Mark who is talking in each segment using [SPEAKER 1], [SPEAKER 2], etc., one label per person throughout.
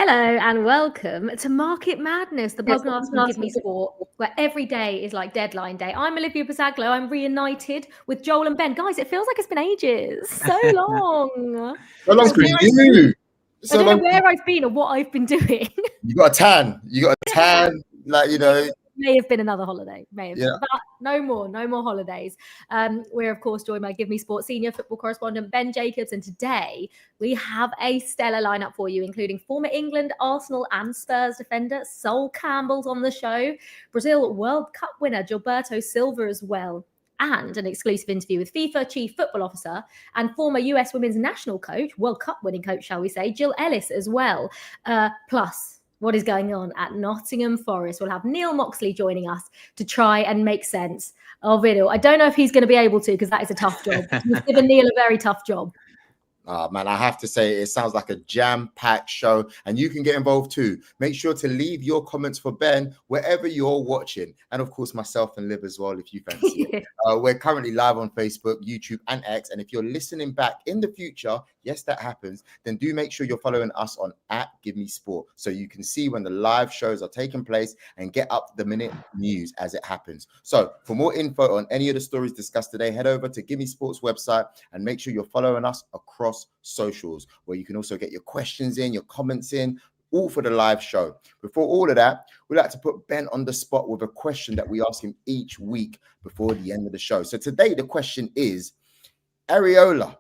[SPEAKER 1] Hello and welcome to Market Madness, the podcast from GiveMeSport, where every day is like deadline day. I'm Olivia Pizzaglo. I'm reunited with Joel and Ben. Guys, it feels like it's been ages. So long.
[SPEAKER 2] How long's been you?
[SPEAKER 1] I don't know where I've been or what I've been doing.
[SPEAKER 2] You got a tan. Like, you know.
[SPEAKER 1] May have been another holiday. May have been. But no more holidays. We're, of course, joined by GiveMeSport senior football correspondent Ben Jacobs. And today we have a stellar lineup for you, including former England, Arsenal and Spurs defender Sol Campbell's on the show, Brazil World Cup winner Gilberto Silva as well, and an exclusive interview with FIFA Chief Football Officer and former US Women's National Coach, World Cup winning coach, shall we say, Jill Ellis as well. Plus, what is going on at Nottingham Forest? We'll have Neil Moxley joining us to try and make sense of it all. I don't know if he's going to be able to, because that is a tough job. He's given Neil a very tough job.
[SPEAKER 2] Oh, man, I have to say, it sounds like a jam-packed show, and you can get involved too. Make sure to leave your comments for Ben wherever you're watching, and of course, myself and Liv as well, if you fancy it. We're currently live on Facebook, YouTube, and X, and if you're listening back in the future, yes, that happens, then do make sure you're following us on @GiveMeSport, so you can see when the live shows are taking place and get up the minute news as it happens. So for more info on any of the stories discussed today, head over to GiveMeSport's website and make sure you're following us across socials, where you can also get your questions in, your comments in, all for the live show. Before all of that, we like to put Ben on the spot with a question that we ask him each week before the end of the show. So today the question is, Areola,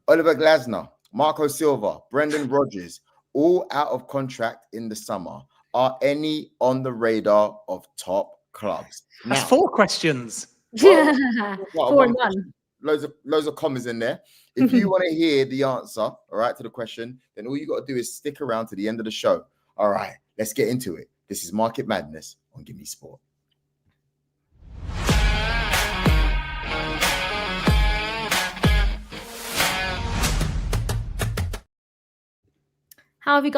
[SPEAKER 2] Oliver Glasner, Marco Silva, Brendan Rodgers, all out of contract in the summer. Are any on the radar of top clubs?
[SPEAKER 3] That's 4 questions.
[SPEAKER 1] Yeah, 4 and 1.
[SPEAKER 2] Loads of commas in there. If you want to hear the answer, all right, to the question, then all you got to do is stick around to the end of the show. All right, let's get into it. This is Market Madness on GiveMeSport.
[SPEAKER 1] How have you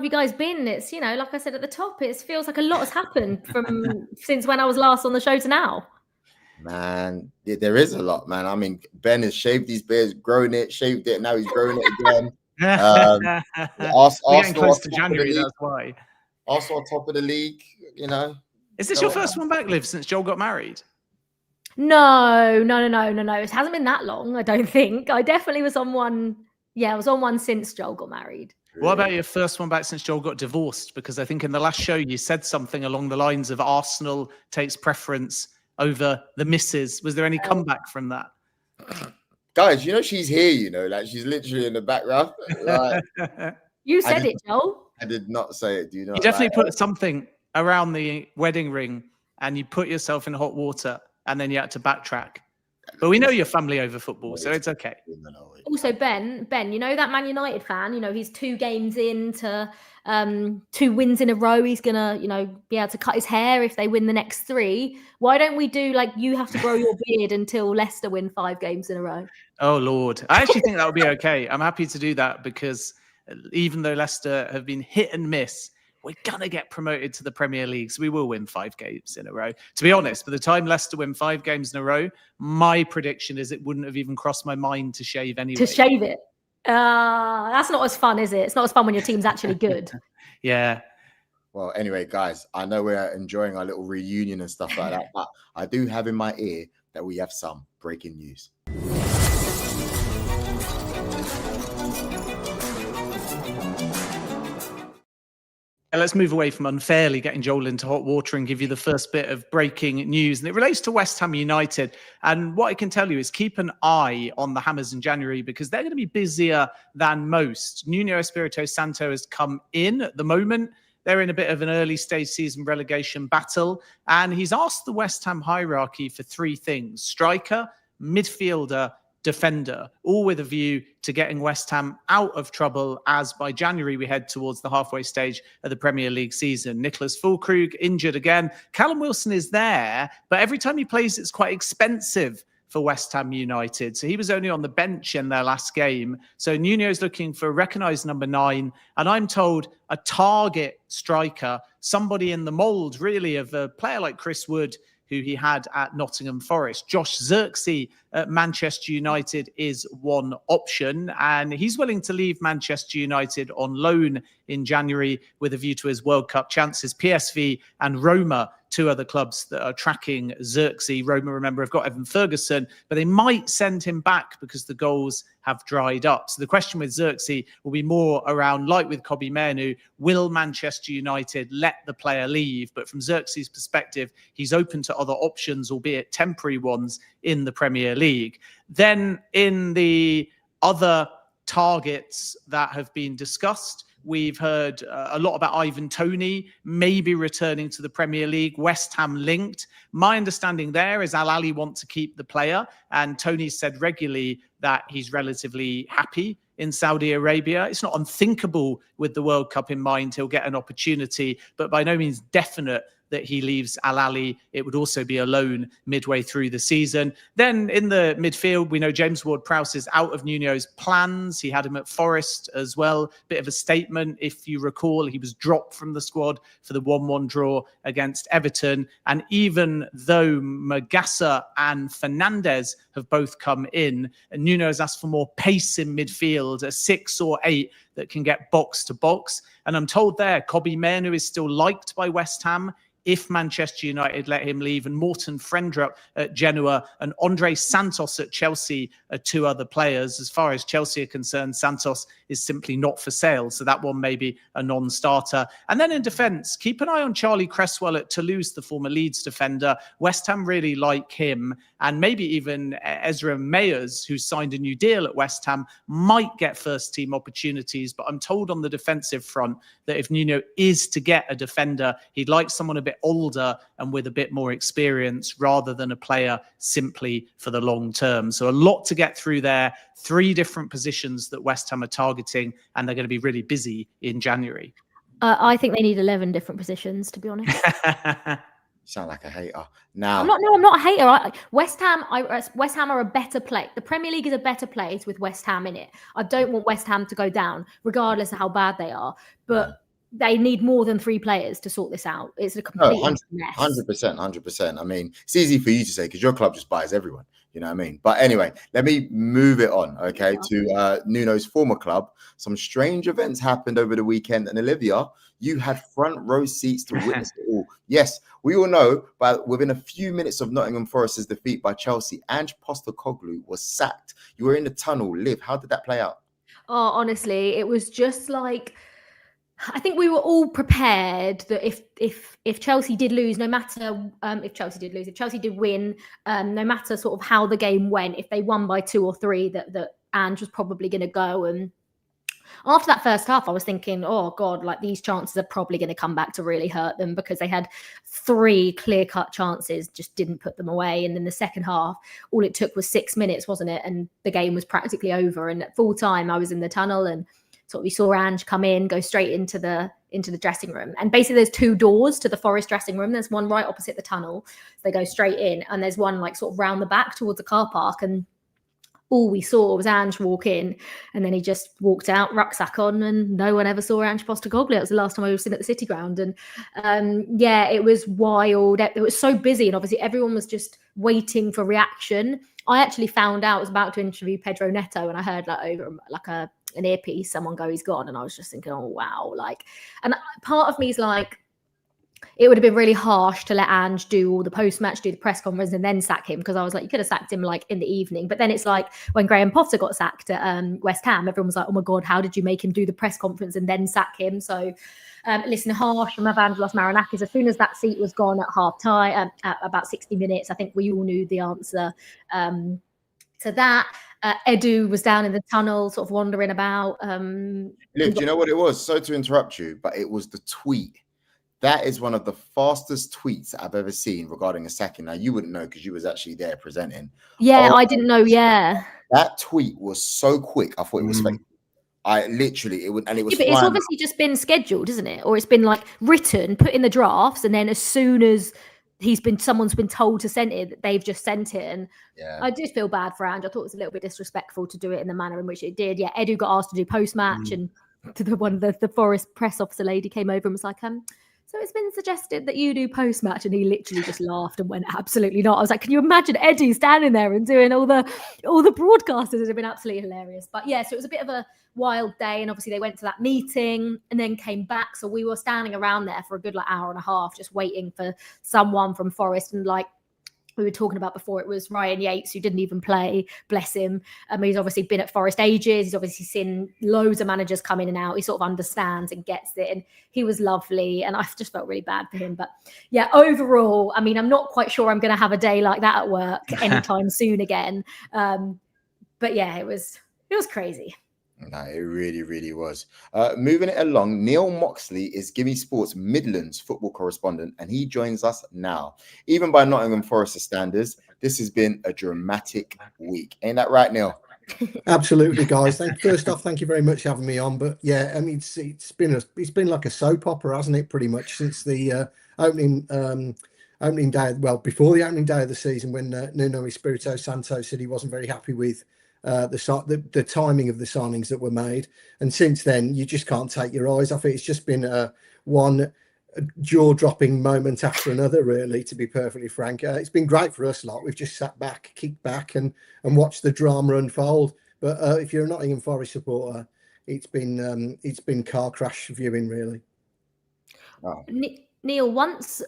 [SPEAKER 1] guys been? It's, you know, like I said at the top, it feels like a lot has happened from since when I was last on the show to now.
[SPEAKER 2] Man, there is a lot, man. I mean, Ben has shaved his beard, grown it, shaved it, now he's growing it again.
[SPEAKER 3] We're getting close to January, that's why.
[SPEAKER 2] Arsenal top of the league, you know.
[SPEAKER 3] Is this your first one back, Liv, since Joel got married?
[SPEAKER 1] No. It hasn't been that long, I don't think. I definitely was on one. Yeah, I was on one since Joel got married.
[SPEAKER 3] What about your first one back since Joel got divorced? Because I think in the last show you said something along the lines of Arsenal takes preference over the missus. Was there any comeback from that?
[SPEAKER 2] Guys, you know she's here, you know, like she's literally in the background. Like,
[SPEAKER 1] you said it, Joel.
[SPEAKER 2] I did not say it. Do you know?
[SPEAKER 3] You definitely put something around the wedding ring and you put yourself in hot water and then you had to backtrack. But we know you're family over football, so it's okay.
[SPEAKER 1] Also, Ben, you know that Man United fan, you know, he's 2 games into 2 wins in a row. He's going to, you know, be able to cut his hair if they win the next 3. Why don't we do like you have to grow your beard until Leicester win 5 games in a row?
[SPEAKER 3] Oh, Lord. I actually think that would be okay. I'm happy to do that because even though Leicester have been hit and miss, we're going to get promoted to the Premier League. So we will win 5 games in a row. To be honest, by the time Leicester win 5 games in a row, my prediction is it wouldn't have even crossed my mind to shave anyway.
[SPEAKER 1] To shave it? That's not as fun, is it? It's not as fun when your team's actually good.
[SPEAKER 3] Yeah.
[SPEAKER 2] Well, anyway, guys, I know we're enjoying our little reunion and stuff like that, but I do have in my ear that we have some breaking news.
[SPEAKER 3] Let's move away from unfairly getting Joel into hot water and give you the first bit of breaking news. And it relates to West Ham United. And what I can tell you is keep an eye on the Hammers in January because they're going to be busier than most. Nuno Espirito Santo has come in at the moment. They're in a bit of an early stage season relegation battle. And he's asked the West Ham hierarchy for 3 things: striker, midfielder, defender, all with a view to getting West Ham out of trouble as by January we head towards the halfway stage of the Premier League season. Nicholas Füllkrug injured again. Callum Wilson is there, but every time he plays it's quite expensive for West Ham United. So he was only on the bench in their last game. So Nuno's looking for a recognised number 9. And I'm told a target striker, somebody in the mould really of a player like Chris Wood, who he had at Nottingham Forest. Josh Zirkzee at Manchester United is one option, and he's willing to leave Manchester United on loan in January with a view to his World Cup chances. PSV and Roma, two other clubs that are tracking Xerxes. Roma, remember, have got Evan Ferguson, but they might send him back because the goals have dried up. So the question with Xerxes will be more around, like with Kobbie Mainoo, will Manchester United let the player leave? But from Xerxes' perspective, he's open to other options, albeit temporary ones, in the Premier League. Then in the other targets that have been discussed, we've heard a lot about Ivan Toney maybe returning to the Premier League, West Ham linked. My understanding there is Al Ahly want to keep the player, and Toney said regularly that he's relatively happy in Saudi Arabia. It's not unthinkable with the World Cup in mind he'll get an opportunity, but by no means definite that he leaves Al Ahly. It would also be a loan midway through the season. Then in the midfield, we know James Ward-Prowse is out of Nuno's plans. He had him at Forest as well. Bit of a statement. If you recall, he was dropped from the squad for the 1-1 draw against Everton. And even though Magassa and Fernandes have both come in, and Nuno has asked for more pace in midfield, a 6 or 8 that can get box to box. And I'm told there, Kobbie Mainoo is still liked by West Ham if Manchester United let him leave, and Morten Frendrup at Genoa and Andre Santos at Chelsea are two other players. As far as Chelsea are concerned, Santos is simply not for sale, so that one may be a non-starter. And then in defence, keep an eye on Charlie Cresswell at Toulouse, the former Leeds defender. West Ham really like him, and maybe even Ezra Mayers, who signed a new deal at West Ham, might get first-team opportunities. But I'm told on the defensive front that if Nuno is to get a defender, he'd like someone a bit older and with a bit more experience rather than a player simply for the long term. So a lot to get through there. 3 different positions that West Ham are targeting, and they're going to be really busy in January.
[SPEAKER 1] I think they need 11 different positions, to be honest.
[SPEAKER 2] Sound like a hater. Now,
[SPEAKER 1] I'm not a hater. West Ham are a better place. The Premier League is a better place with West Ham in it. I don't want West Ham to go down, regardless of how bad they are. But they need more than 3 players to sort this out. It's a complete mess.
[SPEAKER 2] 100%. I mean, it's easy for you to say because your club just buys everyone. You know what I mean? But anyway, let me move it on, okay, to Nuno's former club. Some strange events happened over the weekend. And Olivia, you had front row seats to witness it all. Yes, we all know, but within a few minutes of Nottingham Forest's defeat by Chelsea, Ange Postecoglou was sacked. You were in the tunnel. Liv, how did that play out?
[SPEAKER 1] Oh, honestly, it was just like, I think we were all prepared that if Chelsea did lose, no matter if Chelsea did win, no matter sort of how the game went, if they won by 2 or 3, that Ange was probably going to go. And after that first half, I was thinking, oh God, like these chances are probably going to come back to really hurt them, because they had 3 clear-cut chances, just didn't put them away. And then the second half, all it took was 6 minutes, wasn't it? And the game was practically over. And at full time, I was in the tunnel, and sort of we saw Ange come in, go straight into the dressing room. And basically there's 2 doors to the Forest dressing room. There's one right opposite the tunnel. So they go straight in, and there's one like sort of round the back towards the car park. And all we saw was Ange walk in, and then he just walked out, rucksack on, and no one ever saw Ange Postecoglou. It was the last time I was seen at the City Ground. And it was wild. It was so busy, and obviously everyone was just waiting for reaction. I actually found out, I was about to interview Pedro Neto, and I heard like over like an earpiece, someone go, he's gone. And I was just thinking, oh, wow. Like, and part of me is like, it would have been really harsh to let Ange do all the post-match, do the press conference, and then sack him. Because I was like, you could have sacked him like in the evening. But then it's like when Graham Potter got sacked at West Ham, everyone was like, oh my God, how did you make him do the press conference and then sack him? So listen, harsh from Evangelos Marinakis. As soon as that seat was gone at half time, at about 60 minutes, I think we all knew the answer to that. Edu was down in the tunnel, sort of wandering about.
[SPEAKER 2] Liv, do you know what it was? So to interrupt you, but it was the tweet. That is one of the fastest tweets I've ever seen regarding a sacking. Now, you wouldn't know because you was actually there presenting.
[SPEAKER 1] Yeah, I didn't know. Yeah.
[SPEAKER 2] That tweet was so quick. I thought it was fake. It was.
[SPEAKER 1] But it's obviously just been scheduled, isn't it? Or it's been like written, put in the drafts, and then as soon as someone's been told to send it, they've just sent it. And I did feel bad for Ange. I thought it was a little bit disrespectful to do it in the manner in which it did. Yeah, Edu got asked to do post-match, and the Forest press officer lady came over and was like, so it's been suggested that you do post-match, and he literally just laughed and went, absolutely not. I was like, can you imagine Eddie standing there and doing all the broadcasters? It would have been absolutely hilarious. But yeah, so it was a bit of a wild day, and obviously they went to that meeting and then came back. So we were standing around there for a good hour and a half, just waiting for someone from Forest, and we were talking about before, it was Ryan Yates, who didn't even play, bless him. He's obviously been at Forest ages. He's obviously seen loads of managers come in and out. He sort of understands and gets it. And he was lovely. And I just felt really bad for him. But yeah, overall, I mean, I'm not quite sure I'm going to have a day like that at work anytime soon again. But yeah, it was crazy.
[SPEAKER 2] No, it really, really was. Moving it along, Neil Moxley is GiveMeSport's Midlands football correspondent, and he joins us now. Even by Nottingham Forest standards, this has been a dramatic week. Ain't that right, Neil?
[SPEAKER 4] Absolutely, guys. First off, thank you very much for having me on. But yeah, I mean, it's been like a soap opera, hasn't it? Pretty much since the opening day. Well, before the opening day of the season, when Nuno Espirito Santo said he wasn't very happy with the timing of the signings that were made, and since then you just can't take your eyes off it. It's just been one jaw-dropping moment after another, really, to be perfectly frank. It's been great for us lot. We've just sat back, kicked back, and watched the drama unfold. But if you're a Nottingham Forest supporter, it's been car crash viewing, really.
[SPEAKER 2] Oh.
[SPEAKER 1] Neil, once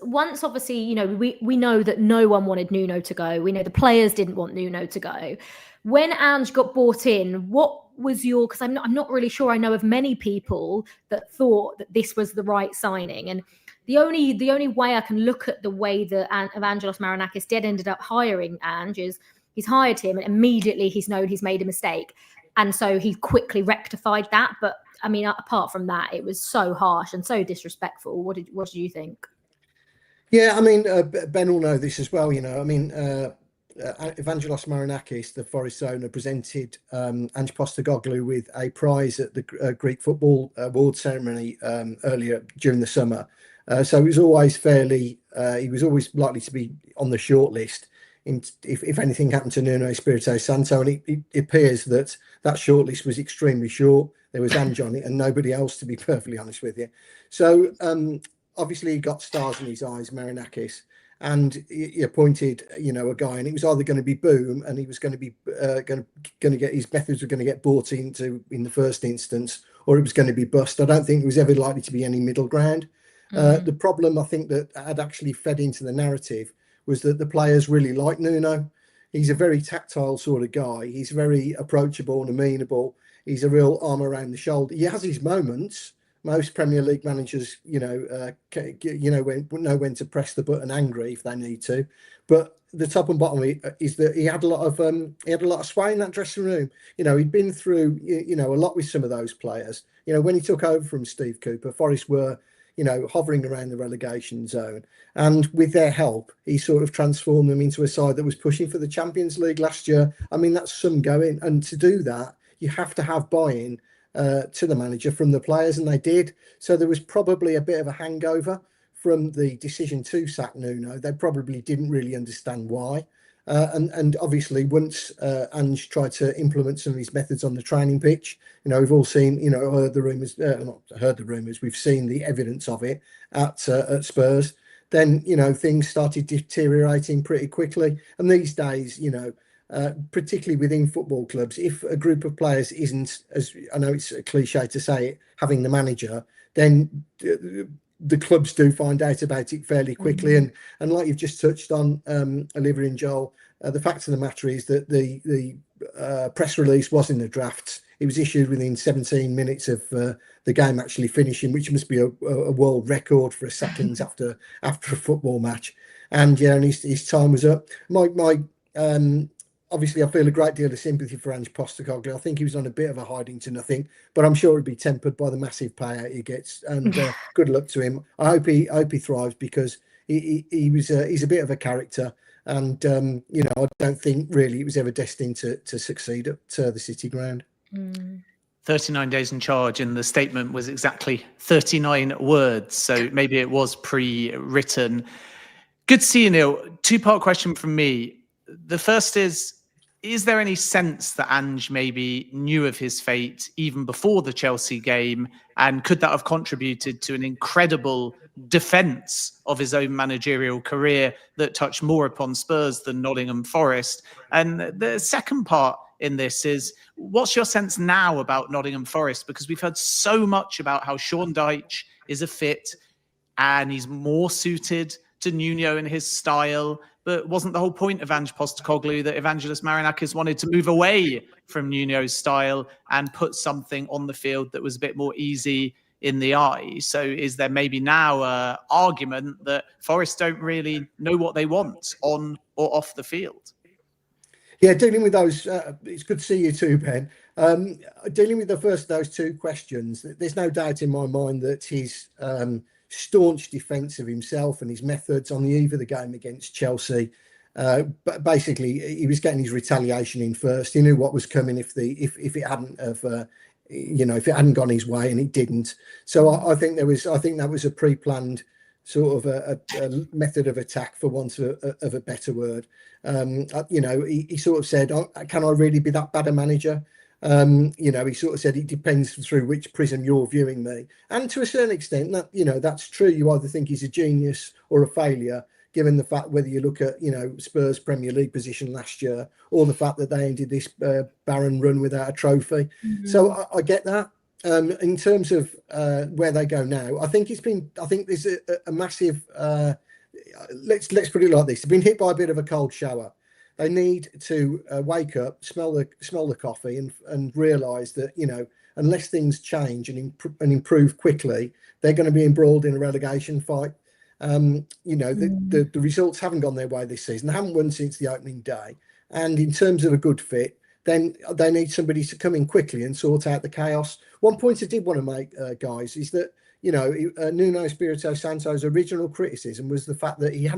[SPEAKER 1] obviously, you know, we know that no one wanted Nuno to go. We know the players didn't want Nuno to go. When Ange got brought in, what was your? Because I'm not really sure. I know of many people that thought that this was the right signing, and the only way I can look at the way that Evangelos Marinakis did ended up hiring Ange is he's hired him, and immediately he's known he's made a mistake, and so he quickly rectified that. But I mean, apart from that, it was so harsh and so disrespectful. What did you think?
[SPEAKER 4] Yeah, I mean, Ben will know this as well. You know, I mean, Evangelos Marinakis, the Forest owner, presented Ange Postecoglou with a prize at the Greek Football Award ceremony earlier during the summer. So he was always he was always likely to be on the short list if anything happened to Nuno Espirito Santo. And it appears that shortlist was extremely short. There was Ange on it and nobody else, to be perfectly honest with you. So obviously he got stars in his eyes, Marinakis, and he appointed, you know, a guy, and it was either going to be boom, and he was going to be going to get his methods were going to get bought into in the first instance, or it was going to be bust. I don't think there was ever likely to be any middle ground. The problem, I think, that had actually fed into the narrative was that the players really like Nuno. He's a very tactile sort of guy. He's very approachable and amenable. He's a real arm around the shoulder. He has his moments. Most Premier League managers, know when to press the button angry if they need to. But the top and bottom is that he had a lot of sway in that dressing room. You know, he'd been through a lot with some of those players. You know, when he took over from Steve Cooper, Forest were hovering around the relegation zone, and with their help, he sort of transformed them into a side that was pushing for the Champions League last year. I mean, that's some going, and to do that, you have to have buy-in to the manager from the players, and they did. So there was probably a bit of a hangover from the decision to sack Nuno. They probably didn't really understand why. And obviously, once Ange tried to implement some of his methods on the training pitch, we've all seen, heard the rumours, not heard the rumours, we've seen the evidence of it at Spurs. Then, things started deteriorating pretty quickly. And these days, particularly within football clubs, if a group of players isn't, as I know it's a cliche to say it, having the manager, then the clubs do find out about it fairly quickly. And like you've just touched on, Olivia and Joel, the fact of the matter is that the press release was in the drafts. It was issued within 17 minutes of the game actually finishing, which must be a world record for seconds after a football match. And his time was up. Obviously, I feel a great deal of sympathy for Ange Postecoglou. I think he was on a bit of a hiding to nothing, but I'm sure it'd be tempered by the massive payout he gets. And good luck to him. I hope he thrives, because he's a bit of a character, and I don't think really it was ever destined to succeed at the City ground.
[SPEAKER 3] 39 days in charge, and the statement was exactly 39 words, so maybe it was pre-written. Good to see you, Neil. Two-part question from me. The first is, is there any sense that Ange maybe knew of his fate even before the Chelsea game? And could that have contributed to an incredible defence of his own managerial career that touched more upon Spurs than Nottingham Forest? And the second part in this is, what's your sense now about Nottingham Forest? Because we've heard so much about how Sean Dyche is a fit and he's more suited to Nuno and his style. But wasn't the whole point of Ange Postecoglou that Evangelos Marinakis wanted to move away from Nuno's style and put something on the field that was a bit more easy in the eye? So is there maybe now an argument that Forest don't really know what they want on or off the field?
[SPEAKER 4] Yeah, dealing with those, it's good to see you too, Ben. Dealing with the first of those two questions, there's no doubt in my mind that his staunch defence of himself and his methods on the eve of the game against Chelsea, but basically he was getting his retaliation in first. He knew what was coming if it hadn't have, if it hadn't gone his way, and it didn't. So I think that was a pre-planned sort of a method of attack, for want of a better word. He sort of said, can I really be that bad a manager? He sort of said it depends through which prism you're viewing me. And to a certain extent, that's true. You either think he's a genius or a failure, given the fact whether you look at, Spurs Premier League position last year, or the fact that they ended this barren run without a trophy. Mm-hmm. So I get that. In terms of where they go now, I think there's a massive, let's put it like this. They've been hit by a bit of a cold shower. They need to wake up, smell the coffee, and realise that, unless things change and improve quickly, they're going to be embroiled in a relegation fight. The results haven't gone their way this season. They haven't won since the opening day. And in terms of a good fit, then they need somebody to come in quickly and sort out the chaos. One point I did want to make, guys, is that Nuno Espirito Santo's original criticism was the fact that he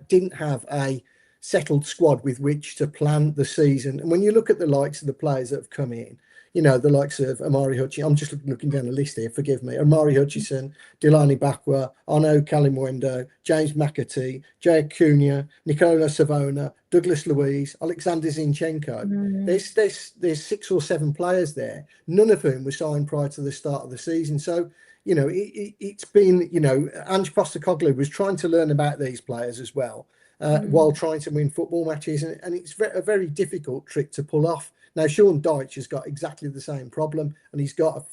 [SPEAKER 4] didn't have a settled squad with which to plan the season. And when you look at the likes of the players that have come in, the likes of Amari Hutchinson, I'm just looking down the list here, forgive me, Amari Hutchinson, Delaney Bakwa, Arnaud Kalimwendo, James McAtee, Jay Cunha, Nicola Savona, Douglas Luiz, Alexander Zinchenko. There's 6 or 7 players there, none of whom were signed prior to the start of the season. So, it's been, Ange Postecoglou was trying to learn about these players as well, while trying to win football matches. And it's a very difficult trick to pull off. Now, Sean Dyche has got exactly the same problem, and he's got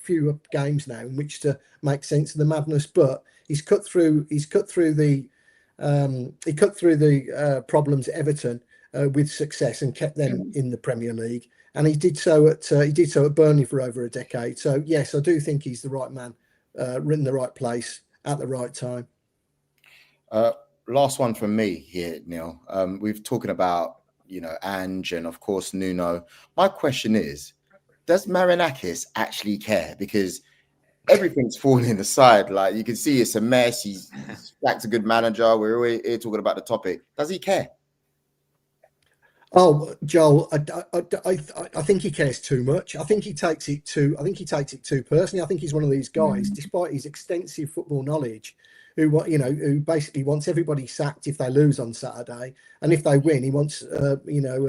[SPEAKER 4] fewer games now in which to make sense of the madness. But he's cut through the problems at Everton with success and kept them in the Premier League. And he did so at Burnley for over a decade. So yes, I do think he's the right man, in the right place at the right time.
[SPEAKER 2] Last one from me here, Neil. We've talking about Ange and of course Nuno. My question is, does Marinakis actually care? Because everything's falling aside. Like, you can see it's a mess. He's a good manager. We're always here talking about the topic. Does he care?
[SPEAKER 4] Oh, Joel, I think he cares too much. I think he takes it too personally. I think he's one of these guys, despite his extensive football knowledge, who basically wants everybody sacked if they lose on Saturday, and if they win, he wants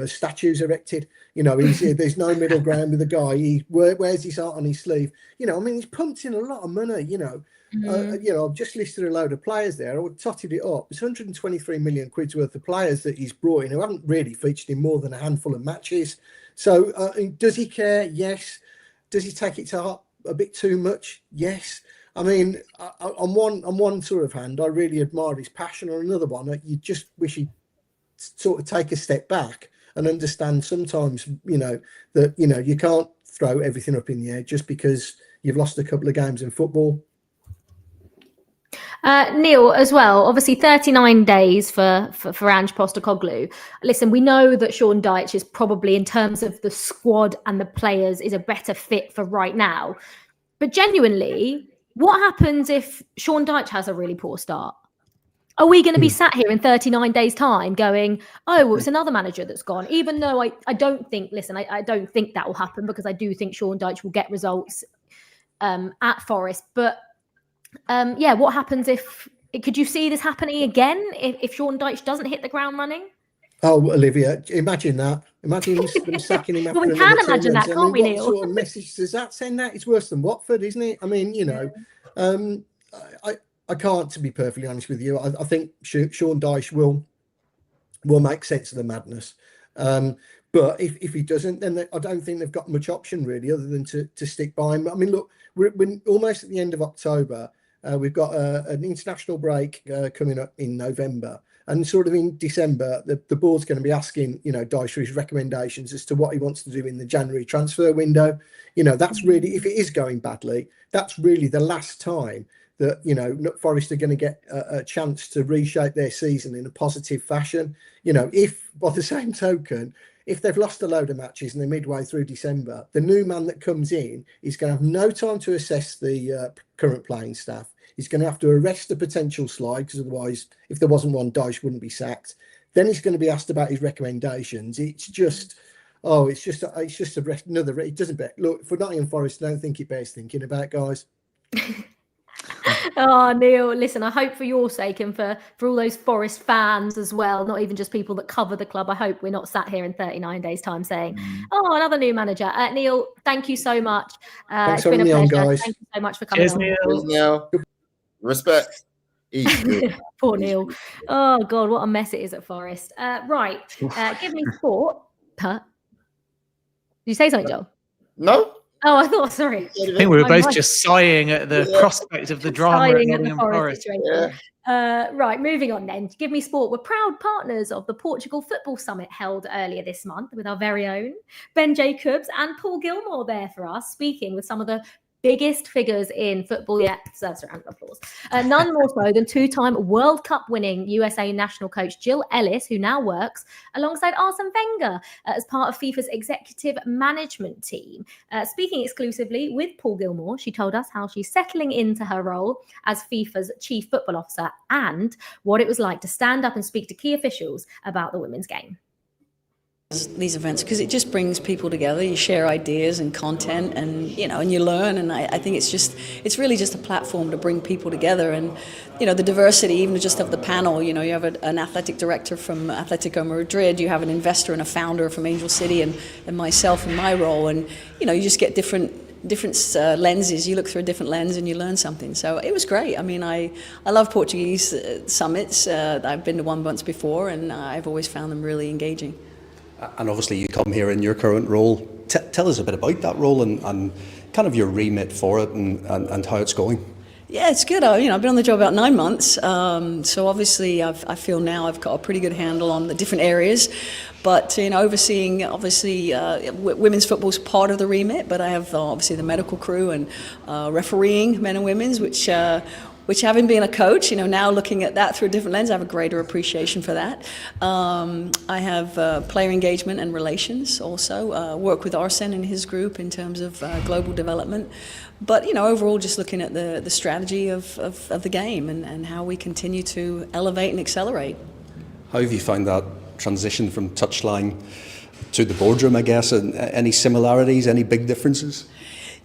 [SPEAKER 4] statues erected. There's no middle ground with the guy. He wears his heart on his sleeve. He's pumped in a lot of money. I've just listed a load of players there. I would totted it up. It's 123 million quid's worth of players that he's brought in who haven't really featured in more than a handful of matches. So does he care? Yes. Does he take it to heart a bit too much? Yes. On one sort of hand, I really admire his passion. On another one, you just wish he'd sort of take a step back and understand sometimes, that you can't throw everything up in the air just because you've lost a couple of games in football.
[SPEAKER 1] Neil, as well, obviously 39 days for Ange Postecoglou. Listen, we know that Sean Dyche is probably, in terms of the squad and the players, is a better fit for right now. But genuinely, what happens if Sean Dyche has a really poor start? Are we going to be sat here in 39 days' time going, oh, well, it's another manager that's gone? Even though I don't think, I don't think that will happen, because I do think Sean Dyche will get results at Forest. But what happens if, could you see this happening again if Sean Dyche doesn't hit the ground running?
[SPEAKER 4] Oh, Olivia, imagine that. Imagine them sacking him after
[SPEAKER 1] Well, we
[SPEAKER 4] another
[SPEAKER 1] can imagine that,
[SPEAKER 4] I
[SPEAKER 1] can't
[SPEAKER 4] mean,
[SPEAKER 1] we,
[SPEAKER 4] what
[SPEAKER 1] Neil?
[SPEAKER 4] sort of message does that send out? It's worse than Watford, isn't it? I mean, you know, I can't, to be perfectly honest with you. I think Sean Dyche will make sense of the madness. But if he doesn't, then I don't think they've got much option really, other than to stick by him. I mean, look, we're almost at the end of October. We've got an international break coming up in November, and sort of in December, the board's going to be asking, you know, Dyche for his recommendations as to what he wants to do in the January transfer window. You know, that's really, if it is going badly, that's really the last time that, you know, Forest are going to get a chance to reshape their season in a positive fashion. You know, if by the same token, if they've lost a load of matches and they're midway through December, the new man that comes in is going to have no time to assess the current playing staff. He's going to have to arrest the potential slide, because otherwise, if there wasn't one, Dyche wouldn't be sacked. Then he's going to be asked about his recommendations. It's just, another. It doesn't bear. Look, for Nottingham Forest, I don't think it bears thinking about, guys.
[SPEAKER 1] Oh, Neil, listen, I hope for your sake and for all those Forest fans as well, not even just people that cover the club, I hope we're not sat here in 39 days' time saying, oh, another new manager. Neil, thank you so much.
[SPEAKER 4] Thanks
[SPEAKER 1] it's been a pleasure.
[SPEAKER 4] on, guys.
[SPEAKER 1] Thank you so much for coming on.
[SPEAKER 2] Cheers, Neil. Respect.
[SPEAKER 1] Poor Neil. Oh, God, what a mess it is at Forest. Right. Give me sport. Did you say something, Joel?
[SPEAKER 2] No.
[SPEAKER 1] Oh, I thought, sorry.
[SPEAKER 3] I think we were both just sighing at the prospect of the drama at Nottingham Forest.
[SPEAKER 1] Right, moving on then. Give Me Sport. We're proud partners of the Portugal Football Summit held earlier this month with our very own Ben Jacobs and Paul Gilmore there for us, speaking with some of the biggest figures in football yet. So that's a round of applause. None more so than two-time World Cup winning USA national coach Jill Ellis, who now works alongside Arsene Wenger as part of FIFA's executive management team. Speaking exclusively with Paul Gilmore, she told us how she's settling into her role as FIFA's chief football officer and what it was like to stand up and speak to key officials about the women's game.
[SPEAKER 5] These events, because it just brings people together. You share ideas and content, and and you learn. And I think it's really just a platform to bring people together. And the diversity, even just of the panel. You have an athletic director from Atletico Madrid, you have an investor and a founder from Angel City, and myself in my role. And you just get different lenses. You look through a different lens and you learn something. So it was great. I mean, I love Portuguese summits. I've been to one once before, and I've always found them really engaging.
[SPEAKER 6] And obviously you come here in your current role. Tell us a bit about that role and kind of your remit for it and how it's going.
[SPEAKER 5] Yeah, it's good. I've been on the job about 9 months. So obviously I feel now I've got a pretty good handle on the different areas. But, overseeing, obviously, women's football is part of the remit, but I have obviously the medical crew and refereeing men and women's, which having been a coach, now looking at that through a different lens, I have a greater appreciation for that. I have player engagement and relations also, work with Arsene and his group in terms of global development. But, overall just looking at the strategy of the game and how we continue to elevate and accelerate.
[SPEAKER 6] How have you found that transition from touchline to the boardroom, I guess? And any similarities, any big differences?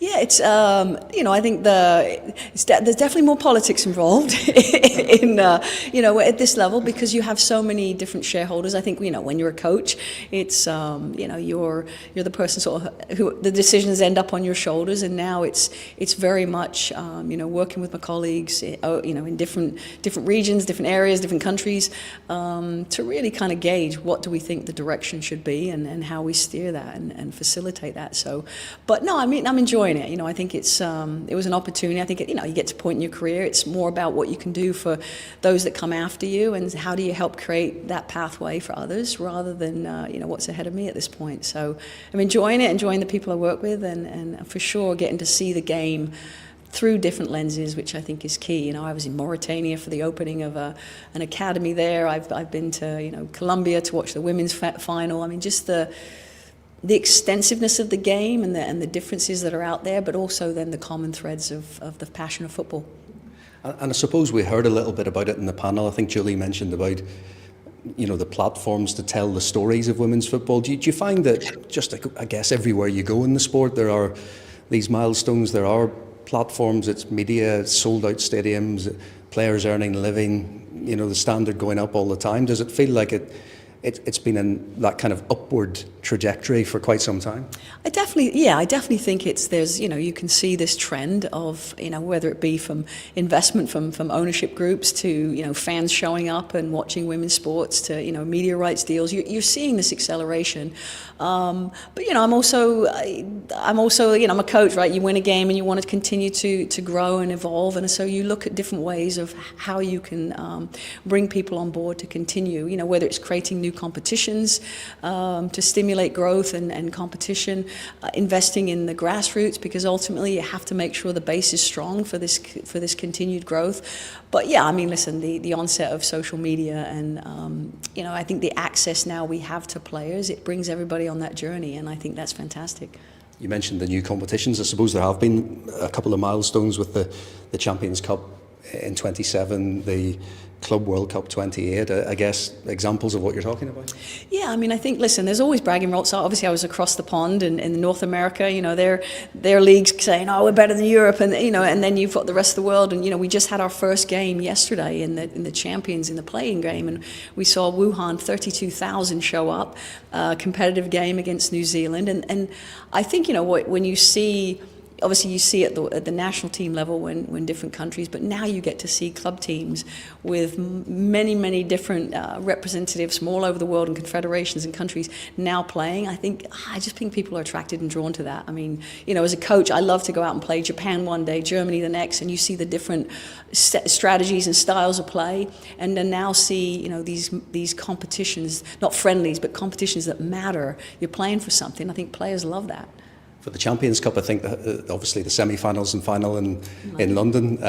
[SPEAKER 5] Yeah, it's I think there's definitely more politics involved in at this level, because you have so many different shareholders. I think when you're a coach, it's you're the person sort of who the decisions end up on your shoulders, and now it's very much working with my colleagues in different regions, different areas, different countries, to really kind of gauge what do we think the direction should be and how we steer that and facilitate that. So, but no, I mean, I'm enjoying it. I think it was an opportunity. I think you get to a point in your career, it's more about what you can do for those that come after you, and how do you help create that pathway for others, rather than what's ahead of me at this point. So I'm enjoying it, enjoying the people I work with, and for sure getting to see the game through different lenses, which I think is key. I was in Mauritania for the opening of an academy there. I've been to Colombia to watch the women's final. I mean, just the extensiveness of the game and the differences that are out there, but also then the common threads of the passion of football.
[SPEAKER 6] And I suppose we heard a little bit about it in the panel. I think Julie mentioned about the platforms to tell the stories of women's football. Do you find that just, I guess, everywhere you go in the sport, there are these milestones, there are platforms, it's media, it's sold out stadiums, players earning a living, the standard going up all the time? Does it feel like it's been in that kind of upward trajectory for quite some time.
[SPEAKER 5] I definitely think there's, you can see this trend of, whether it be from investment from ownership groups to, fans showing up and watching women's sports to, media rights deals. You're seeing this acceleration. But, I'm also, I'm a coach, right? You win a game and you want to continue to grow and evolve. And so you look at different ways of how you can bring people on board to continue, whether it's creating new competitions to stimulate growth and competition, investing in the grassroots, because ultimately you have to make sure the base is strong for this continued growth. But yeah, I mean, listen, the onset of social media and I think the access now we have to players, it brings everybody on that journey, and I think that's fantastic.
[SPEAKER 6] You mentioned the new competitions. I suppose there have been a couple of milestones with the Champions Cup in 27, the Club World Cup 28, I guess, examples of what you're talking about?
[SPEAKER 5] Yeah, I mean, I think, listen, there's always bragging rights. Obviously, I was across the pond in North America, their leagues saying, oh, we're better than Europe, and, and then you've got the rest of the world. And, we just had our first game yesterday in the Champions in the playing game, and we saw Wuhan, 32,000 show up, competitive game against New Zealand. And I think, when you see... Obviously, you see it at the national team level when different countries, but now you get to see club teams with many, many different representatives from all over the world and confederations and countries now playing. I just think people are attracted and drawn to that. I mean, as a coach, I love to go out and play Japan one day, Germany the next, and you see the different strategies and styles of play, and then now see, these competitions, not friendlies, but competitions that matter. You're playing for something. I think players love that.
[SPEAKER 6] For the Champions Cup, I think obviously the semi-finals and final in London.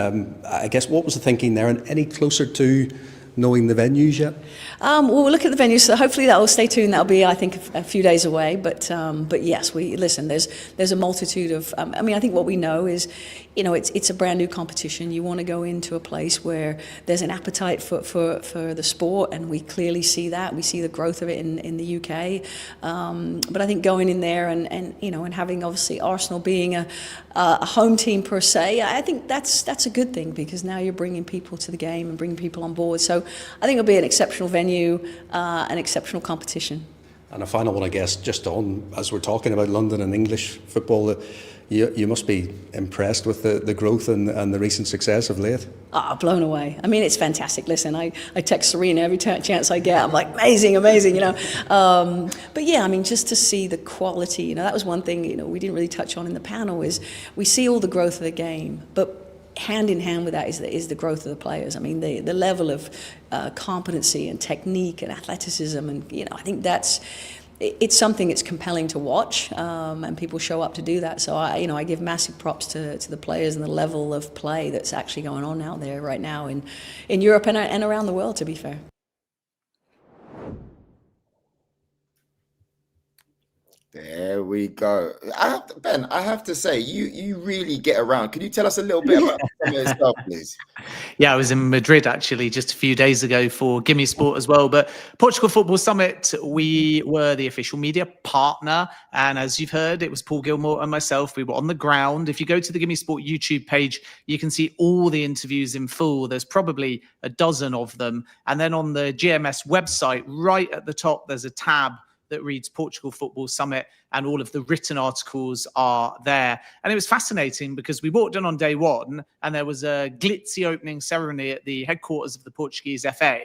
[SPEAKER 6] I guess, what was the thinking there, and any closer to knowing the venues yet?
[SPEAKER 5] We'll look at the venues, so hopefully that will stay tuned. That'll be, I think, a few days away. But yes, there's a multitude of. I think what we know is, it's a brand new competition. You want to go into a place where there's an appetite for the sport, and we clearly see that. We see the growth of it in the UK. But I think going in there and having obviously Arsenal being a home team per se, I think that's a good thing, because now you're bringing people to the game and bringing people on board. So I think it'll be an exceptional venue, an exceptional competition.
[SPEAKER 6] And a final one, I guess, just on, as we're talking about London and English football, you must be impressed with the growth and the recent success of late.
[SPEAKER 5] Blown away. I mean, it's fantastic. Listen, I text Serena every chance I get. I'm like, amazing. But yeah, I mean, just to see the quality, that was one thing, we didn't really touch on in the panel, is we see all the growth of the game, but hand in hand with that is the growth of the players. I mean, the level of competency and technique and athleticism, and I think it's something that's compelling to watch, and people show up to do that. So I give massive props to the players and the level of play that's actually going on out there right now in Europe and around the world, to be fair.
[SPEAKER 2] There we go. Ben, I have to say, you really get around. Can you tell us a little bit about yourself, please?
[SPEAKER 3] Yeah, I was in Madrid actually just a few days ago for GiveMeSport as well. But Portugal Football Summit, we were the official media partner. And as you've heard, it was Paul Gilmore and myself. We were on the ground. If you go to the GiveMeSport YouTube page, you can see all the interviews in full. There's probably a dozen of them. And then on the GMS website, right at the top, there's a tab that reads Portugal Football Summit, and all of the written articles are there. And it was fascinating because we walked in on day one and there was a glitzy opening ceremony at the headquarters of the Portuguese FA.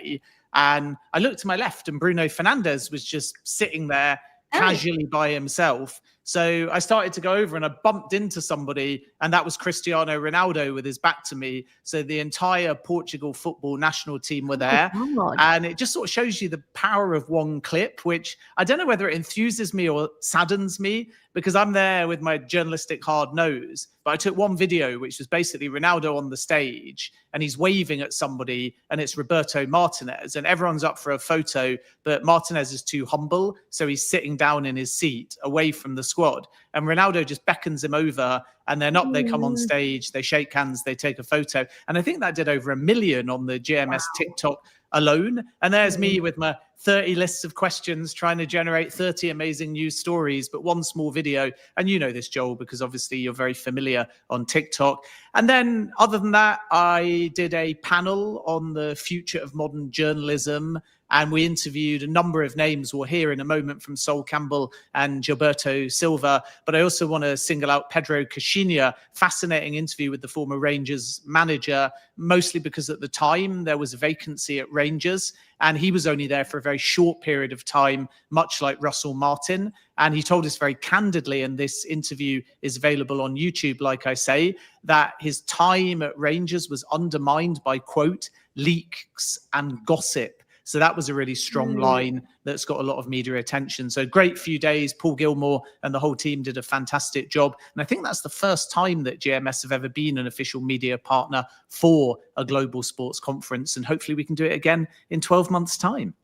[SPEAKER 3] And I looked to my left and Bruno Fernandes was just sitting there casually by himself. So I started to go over and I bumped into somebody, and that was Cristiano Ronaldo with his back to me. So the entire Portugal football national team were there. And it just sort of shows you the power of one clip, which I don't know whether it enthuses me or saddens me, because I'm there with my journalistic hard nose. But I took one video, which was basically Ronaldo on the stage and he's waving at somebody, and it's Roberto Martinez, and everyone's up for a photo, but Martinez is too humble. So he's sitting down in his seat away from the squad, and Ronaldo just beckons him over, and then up they come on stage, they shake hands, they take a photo. And I think that did over 1 million on the GMS TikTok alone. And there's me with my 30 lists of questions trying to generate 30 amazing news stories, but one small video. And you know this, Joel, because obviously you're very familiar on TikTok. And then other than that, I did a panel on the future of modern journalism. And we interviewed a number of names we'll hear in a moment from Sol Campbell and Gilberto Silva. But I also want to single out Pedro Caixinha, fascinating interview with the former Rangers manager, mostly because at the time there was a vacancy at Rangers and he was only there for a very short period of time, much like Russell Martin. And he told us very candidly, and this interview is available on YouTube, like I say, that his time at Rangers was undermined by, quote, leaks and gossip. So that was a really strong line that's got a lot of media attention. So great few days. Paul Gilmore and the whole team did a fantastic job. And I think that's the first time that GMS have ever been an official media partner for a global sports conference. And hopefully we can do it again in 12 months' time.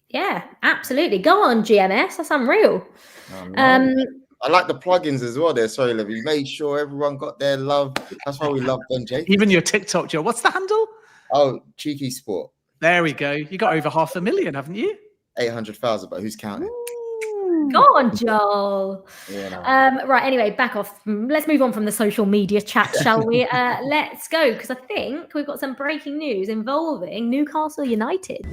[SPEAKER 1] Yeah, absolutely. Go on, GMS. That's unreal.
[SPEAKER 2] I like the plugins as well there. Sorry, Liv. You made sure everyone got their love. That's why we love Ben Jacobs.
[SPEAKER 3] Even your TikTok, Joe. What's the handle?
[SPEAKER 2] Oh, Cheeky Sport.
[SPEAKER 3] There we go. You got over 500,000, haven't you?
[SPEAKER 2] 800,000, but who's counting?
[SPEAKER 1] Go on, Joel.
[SPEAKER 2] Yeah,
[SPEAKER 1] right, anyway, back off. Let's move on from the social media chat, shall we? Let's go, because I think we've got some breaking news involving Newcastle United.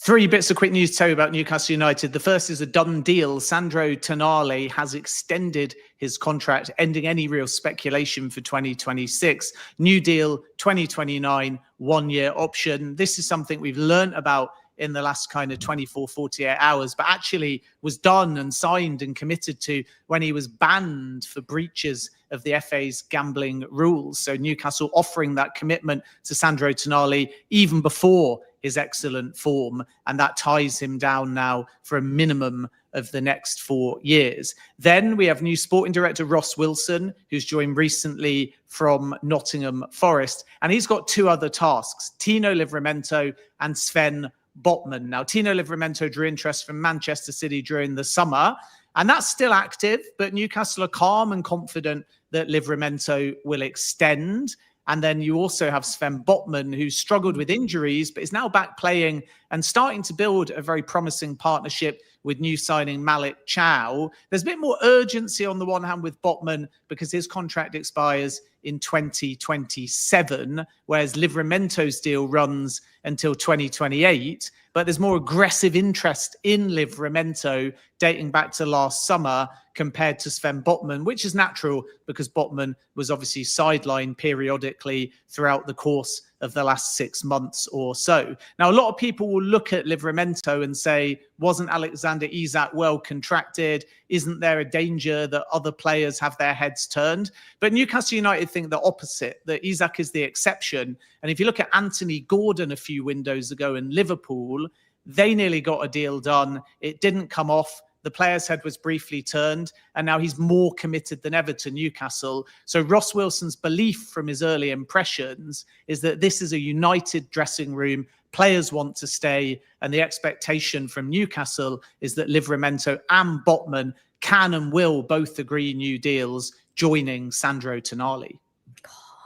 [SPEAKER 3] Three bits of quick news to tell you about Newcastle United. The first is a done deal. Sandro Tonali has extended his contract, ending any real speculation for 2026. New deal, 2029, 1-year option. This is something we've learnt about in the last kind of 24, 48 hours, but actually was done and signed and committed to when he was banned for breaches of the FA's gambling rules. So Newcastle offering that commitment to Sandro Tonali even before his excellent form, and that ties him down now for a minimum of the next 4 years. Then we have new sporting director Ross Wilson, who's joined recently from Nottingham Forest, and he's got two other tasks, Tino Livramento and Sven Botman. Now, Tino Livramento drew interest from Manchester City during the summer, and that's still active, but Newcastle are calm and confident that Livramento will extend. And then you also have Sven Botman, who struggled with injuries, but is now back playing and starting to build a very promising partnership with new signing Malik Chow. There's a bit more urgency on the one hand with Botman because his contract expires in 2027, whereas Livramento's deal runs until 2028. But there's more aggressive interest in Livramento dating back to last summer compared to Sven Botman, which is natural because Botman was obviously sidelined periodically throughout the course of the last 6 months or so. Now, a lot of people will look at Livramento and say, wasn't Alexander Isak well contracted? Isn't there a danger that other players have their heads turned? But Newcastle United think the opposite, that Isak is the exception. And if you look at Anthony Gordon a few windows ago in Liverpool, they nearly got a deal done. It didn't come off. The player's head was briefly turned, and now he's more committed than ever to Newcastle. So Ross Wilson's belief from his early impressions is that this is a united dressing room. Players want to stay, and the expectation from Newcastle is that Livramento and Botman can and will both agree new deals, joining Sandro Tonali.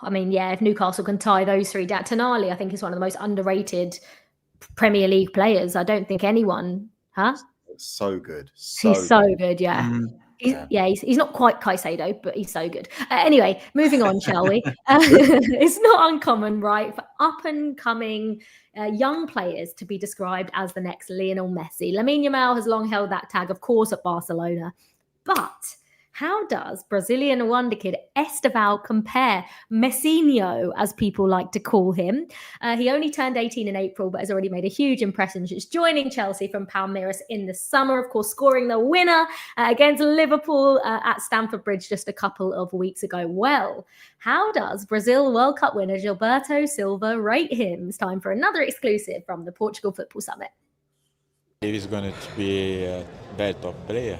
[SPEAKER 1] I mean, yeah, if Newcastle can tie those three down. Tonali, I think, is one of the most underrated Premier League players. I don't think anyone has.
[SPEAKER 2] So good.
[SPEAKER 1] He's so good, yeah. He's not quite Caicedo, but he's so good. Anyway, moving on, shall we? It's not uncommon, right, for up-and-coming young players to be described as the next Lionel Messi. Lamine Yamal has long held that tag, of course, at Barcelona. But how does Brazilian wonderkid Estevao compare? Messinho, as people like to call him. He only turned 18 in April, but has already made a huge impression since joining Chelsea from Palmeiras in the summer, of course, scoring the winner against Liverpool at Stamford Bridge just a couple of weeks ago. Well, how does Brazil World Cup winner Gilberto Silva rate him? It's time for another exclusive from the Portugal Football Summit.
[SPEAKER 7] He's going to be a very top player.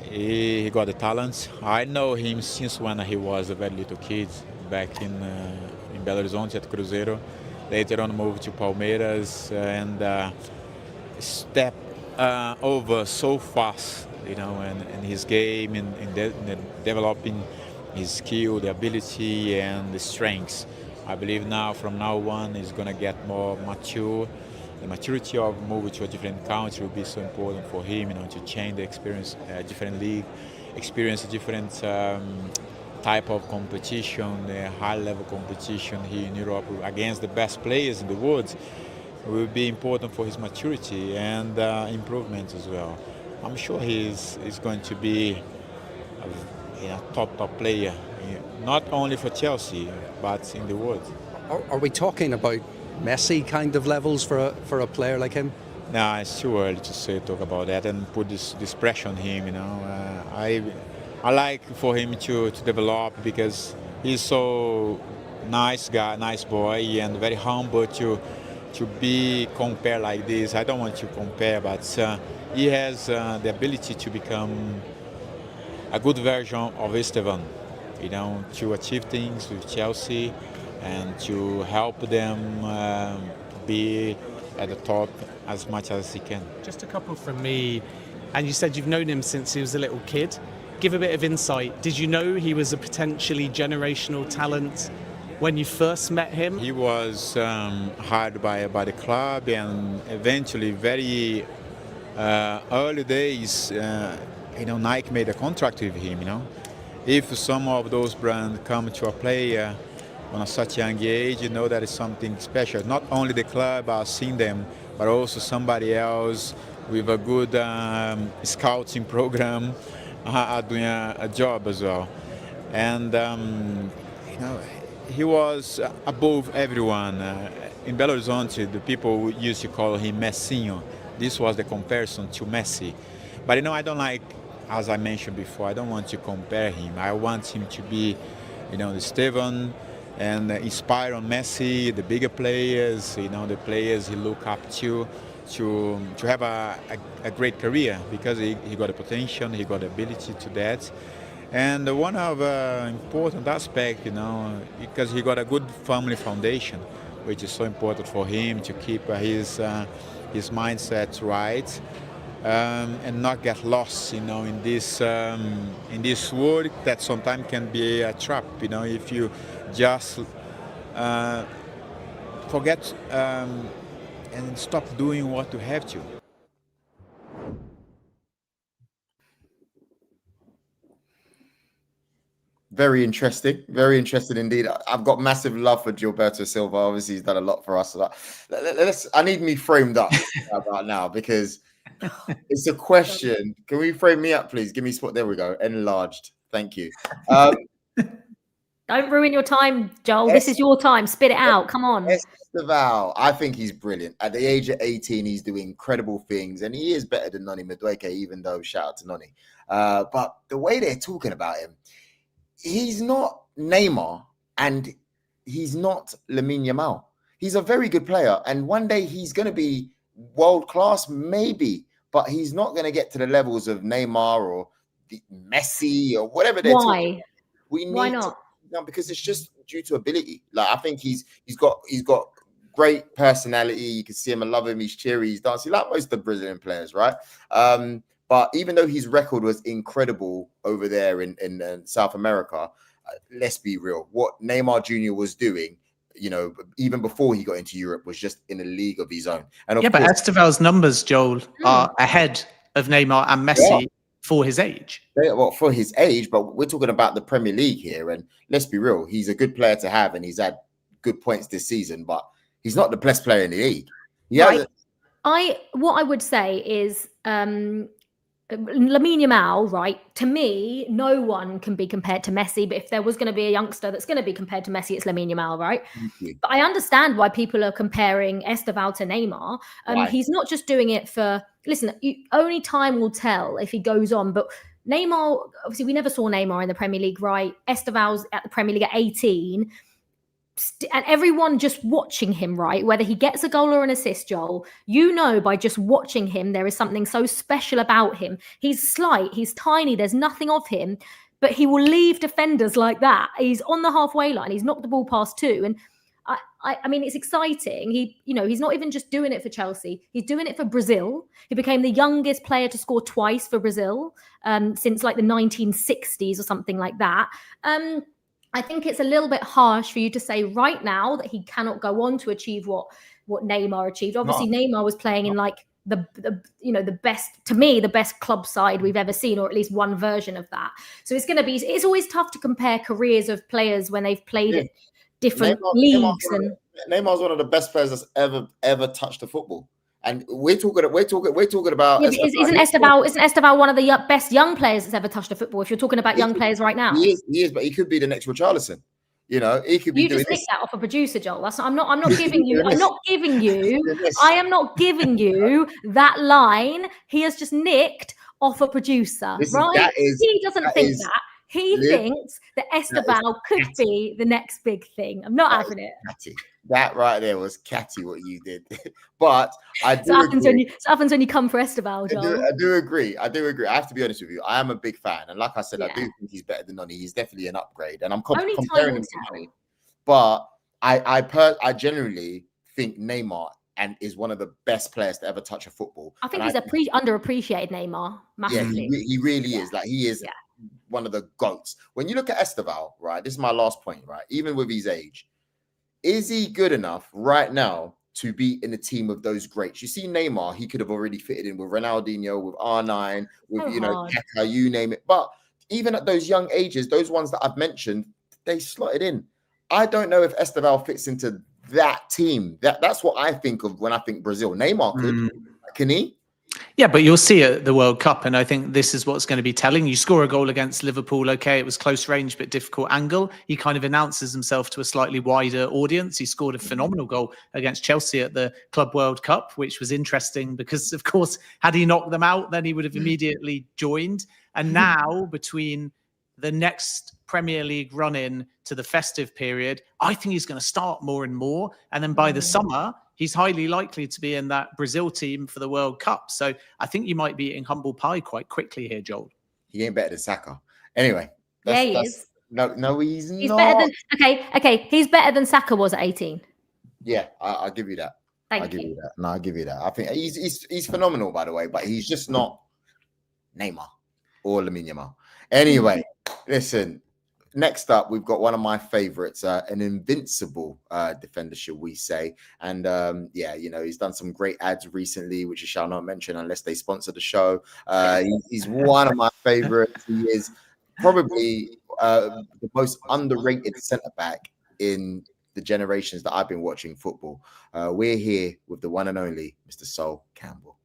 [SPEAKER 7] He got the talents. I know him since when he was a very little kid, back in Belo Horizonte at Cruzeiro. Later on moved to Palmeiras and stepped over so fast, you know, and his game and developing his skill, the ability and the strengths. I believe now, from now on, he's going to get more mature. The maturity of moving to a different country will be so important for him, you know, to change the experience, different league, experience different type of competition, the high-level competition here in Europe against the best players in the world, will be important for his maturity and improvement as well. I'm sure he's going to be a top player, not only for Chelsea, but in the world.
[SPEAKER 6] Are we talking about Messi kind of levels for a player like him?
[SPEAKER 7] No, it's too early to talk about that and put this pressure on him. You know, I like for him to develop, because he's so nice guy, nice boy, and very humble to be compared like this. I don't want to compare, but he has the ability to become a good version of Estevao, you know, to achieve things with Chelsea and to help them be at the top as much as he can.
[SPEAKER 3] Just a couple from me. And you said you've known him since he was a little kid. Give a bit of insight. Did you know he was a potentially generational talent when you first met him?
[SPEAKER 7] He was hired by the club, and eventually, very early days, you know, Nike made a contract with him. You know, if some of those brands come to a player on such a young age, you know that is something special. Not only the club are seeing them, but also somebody else with a good scouting program are doing a job as well. And you know, he was above everyone. In Belo Horizonte, the people used to call him Messinho. This was the comparison to Messi. But you know, I don't like, as I mentioned before, I don't want to compare him. I want him to be, you know, the Estevao, and inspire on Messi, the bigger players, you know, the players he look up to have a great career, because he got the potential, he got the ability to that. And one of important aspect, you know, because he got a good family foundation, which is so important for him to keep his mindset right, and not get lost, you know, in this world that sometimes can be a trap, you know, if you just forget and stop doing what you have to.
[SPEAKER 2] Very interesting indeed. I've got massive love for Gilberto Silva. Obviously, he's done a lot for us. I need me framed up right now, because it's a question. Can we frame me up, please? Give me spot. There we go. Enlarged. Thank you.
[SPEAKER 1] Don't ruin your time, Joel. This is your time. Spit it out. Come on.
[SPEAKER 2] Estevao, I think he's brilliant. At the age of 18, he's doing incredible things, and he is better than Noni Madueke, even though shout out to Noni. But the way they're talking about him, he's not Neymar, and he's not Lamine Yamal. He's a very good player, and one day he's going to be world class, maybe, but he's not going to get to the levels of Neymar or Messi or whatever they're talking. Why not? No, because it's just due to ability. Like, I think he's got great personality. You can see him. I love him. He's cheery. He's dancing like most of the Brazilian players, right? But even though his record was incredible over there in South America, let's be real. What Neymar Jr. was doing, you know, even before he got into Europe, was just in a league of his own. And
[SPEAKER 3] but Estevao's numbers, Joel, are ahead of Neymar and Messi for his age.
[SPEAKER 2] Well, for his age, but we're talking about the Premier League here. And let's be real, he's a good player to have, and he's had good points this season, but he's not the best player in the league.
[SPEAKER 1] What I would say is Lamine Yamal, right? To me, no one can be compared to Messi, but if there was going to be a youngster that's going to be compared to Messi, it's Lamine Yamal, right? But I understand why people are comparing Estevao to Neymar. He's not just doing it for, listen, only time will tell if he goes on, but Neymar, obviously we never saw Neymar in the Premier League, right? Estevao's at the Premier League at 18. And everyone just watching him, right, whether he gets a goal or an assist, Joel, you know by just watching him, there is something so special about him. He's slight, he's tiny, there's nothing of him, but he will leave defenders like that. He's on the halfway line, he's knocked the ball past two. And I mean, it's exciting. He's not even just doing it for Chelsea. He's doing it for Brazil. He became the youngest player to score twice for Brazil since like the 1960s or something like that. I think it's a little bit harsh for you to say right now that he cannot go on to achieve what Neymar achieved. Obviously, Neymar was playing in like the best, to me, the best club side we've ever seen, or at least one version of that. So it's always tough to compare careers of players when they've played at different leagues.
[SPEAKER 2] Neymar's one of the best players that's ever touched the football. And we're talking about.
[SPEAKER 1] Yeah, isn't Estevao one of the best young players that's ever touched a football? If you're talking about young players right now,
[SPEAKER 2] he is, but he could be the next Richarlison. You know, he could be.
[SPEAKER 1] You just nicked that off a producer, Joel. I'm not giving you. I am not giving you that line. He has just nicked off a producer, right? He doesn't think that. He thinks that Estevao could be the next big thing. I'm not having it.
[SPEAKER 2] Catty. That right there was catty what you did. But I do
[SPEAKER 1] it happens when you come for Estevao, Joel.
[SPEAKER 2] I do agree. I have to be honest with you. I am a big fan. And like I said, I do think he's better than Noni. He's definitely an upgrade. And I'm comparing him to Noni. But I generally think Neymar is one of the best players to ever touch a football.
[SPEAKER 1] I think he's underappreciated, Neymar, massively.
[SPEAKER 2] Yeah, he really is. Like, he is one of the GOATs. When you look at Estevao, right, this is my last point, right, even with his age, is he good enough right now to be in a team of those greats? You see Neymar, he could have already fitted in with Ronaldinho, with R9, with, Kaka, you name it. But even at those young ages, those ones that I've mentioned, they slotted in. I don't know if Estevao fits into that team. That's what I think of when I think Brazil. Neymar could. Can he?
[SPEAKER 3] Yeah, but you'll see at the World Cup, and I think this is what's going to be telling. You score a goal against Liverpool, okay, it was close range but difficult angle. He kind of announces himself to a slightly wider audience. He scored a phenomenal goal against Chelsea at the Club World Cup, which was interesting because, of course, had he knocked them out, then he would have immediately joined. And now, between the next Premier League run-in to the festive period, I think he's going to start more and more. And then by the summer, he's highly likely to be in that Brazil team for the World Cup. So I think you might be eating humble pie quite quickly here, Joel.
[SPEAKER 2] He ain't better than Saka. Anyway.
[SPEAKER 1] He is.
[SPEAKER 2] No, he's not.
[SPEAKER 1] Better than, okay. He's better than Saka was at 18.
[SPEAKER 2] Yeah, I'll give you that.
[SPEAKER 1] I'll
[SPEAKER 2] give you that. No, I'll give you that. I think he's phenomenal, by the way, but he's just not Neymar or Lamine Yamal. Anyway, listen. Next up, we've got one of my favorites, an invincible defender, shall we say. And he's done some great ads recently, which I shall not mention unless they sponsor the show. He's one of my favorites. He is probably the most underrated centre-back in the generations that I've been watching football. We're here with the one and only Mr. Sol Campbell.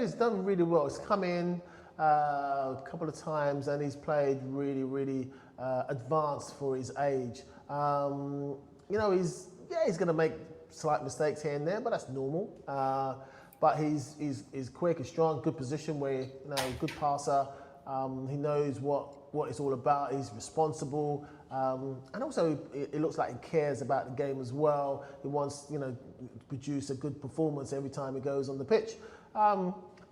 [SPEAKER 8] He's done really well. He's come in a couple of times and he's played really advanced for his age. He's going to make slight mistakes here and there, but that's normal. But he's quick, he's strong, good position where good passer. He knows what it's all about. He's responsible, and also it looks like he cares about the game as well. He wants to produce a good performance every time he goes on the pitch.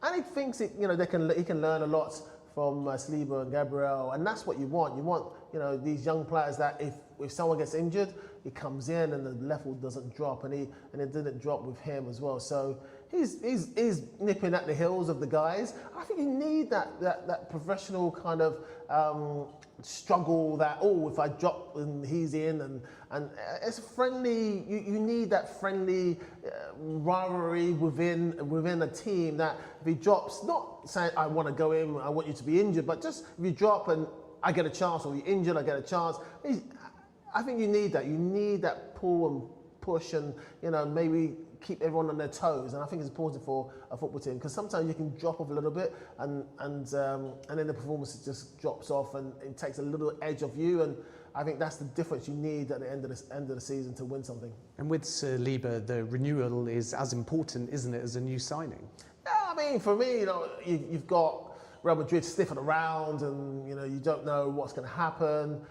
[SPEAKER 8] And he thinks he can learn a lot from Saliba and Gabriel, and that's what you want. You want these young players that if someone gets injured, he comes in and the level doesn't drop, and it didn't drop with him as well. So he's nipping at the heels of the guys. I think you need that professional kind of struggle. That if I drop and he's in, and it's a friendly. You need that friendly rivalry within a team. That if he drops, not saying I want to go in, I want you to be injured, but just if you drop and I get a chance, or you're injured, I get a chance. I think you need that. You need that pull and push, and maybe keep everyone on their toes. And I think it's important for a football team, because sometimes you can drop off a little bit, and then the performance just drops off, and it takes a little edge off you. And I think that's the difference you need at the end of the season to win something.
[SPEAKER 9] And with Saliba, the renewal is as important, isn't it, as a new signing?
[SPEAKER 8] Yeah, I mean, for me, you've got Real Madrid sniffing around, and you don't know what's going to happen.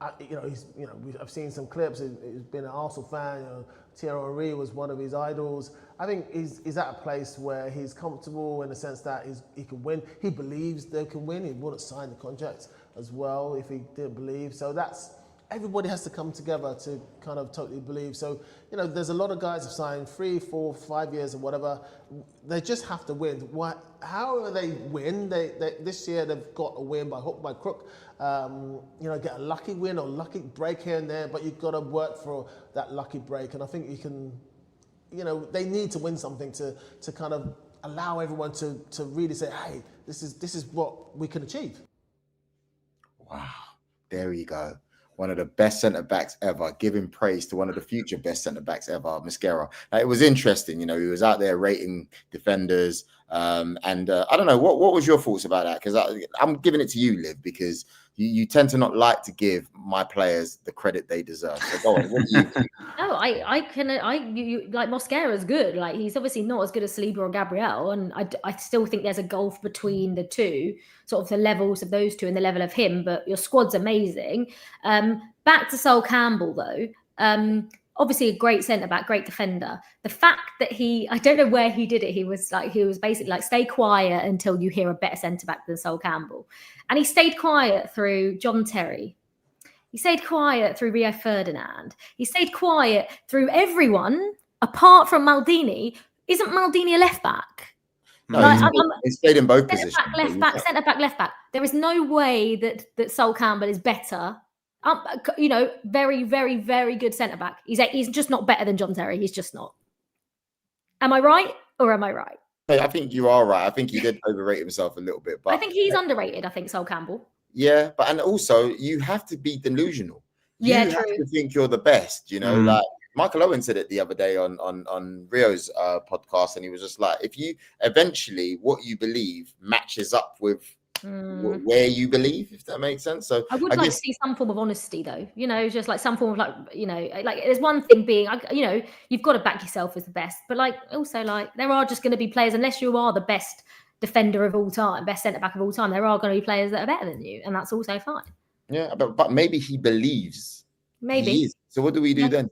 [SPEAKER 8] I've seen some clips. He's been an Arsenal fan. Thierry Henry was one of his idols. I think he's at a place where he's comfortable in the sense that he can win. He believes they can win. He wouldn't sign the contract as well if he didn't believe. So everybody has to come together to kind of totally believe. So, there's a lot of guys have signed 3, 4, 5 years or whatever. They just have to win. How they win? They this year they've got to win by hook, by crook. Get a lucky win or lucky break here and there, but you've got to work for that lucky break. And I think you can you know, they need to win something to kind of allow everyone to really say, hey, this is what we can achieve.
[SPEAKER 2] Wow, there you go. One of the best centre-backs ever, giving praise to one of the future best centre-backs ever, Mosquera. It was interesting, you know, he was out there rating defenders. I don't know, what was your thoughts about that? Because I'm giving it to you, Liv, because you tend to not like to give my players the credit they deserve. So go on, what do you think?
[SPEAKER 1] No, you like Mosquera's good. Like, he's obviously not as good as Saliba or Gabriel, and I still think there's a gulf between the two, sort of the levels of those two and the level of him. But your squad's amazing. Back to Sol Campbell though. Obviously a great centre back, great defender. The fact that I don't know where he did it. He was basically like, stay quiet until you hear a better centre back than Sol Campbell, and he stayed quiet through John Terry. He stayed quiet through Rio Ferdinand. He stayed quiet through everyone apart from Maldini. Isn't Maldini a left back?
[SPEAKER 2] No, he stayed in both positions.
[SPEAKER 1] Centre back, left back. There is no way that Sol Campbell is better. You know, very, very, very good centre back. He's just not better than John Terry. He's just not. Am I right or am I right?
[SPEAKER 2] I think you are right. I think he did overrate himself a little bit. But
[SPEAKER 1] I think he's underrated. I think Sol Campbell.
[SPEAKER 2] Yeah, and also you have to be delusional. You
[SPEAKER 1] have
[SPEAKER 2] to think you're the best, you know, like Michael Owen said it the other day on Rio's podcast, and he was just like, if you eventually what you believe matches up with where you believe, if that makes sense. So
[SPEAKER 1] I would like to see some form of honesty though, you know, just like some form of like, you know, like there's one thing being, you know, you've got to back yourself as the best, but like also like there are just going to be players, unless you are the best defender of all time, best centre back of all time, there are going to be players that are better than you, and that's also fine.
[SPEAKER 2] Yeah, but maybe he believes.
[SPEAKER 1] Maybe.
[SPEAKER 2] He is. So what do we do then?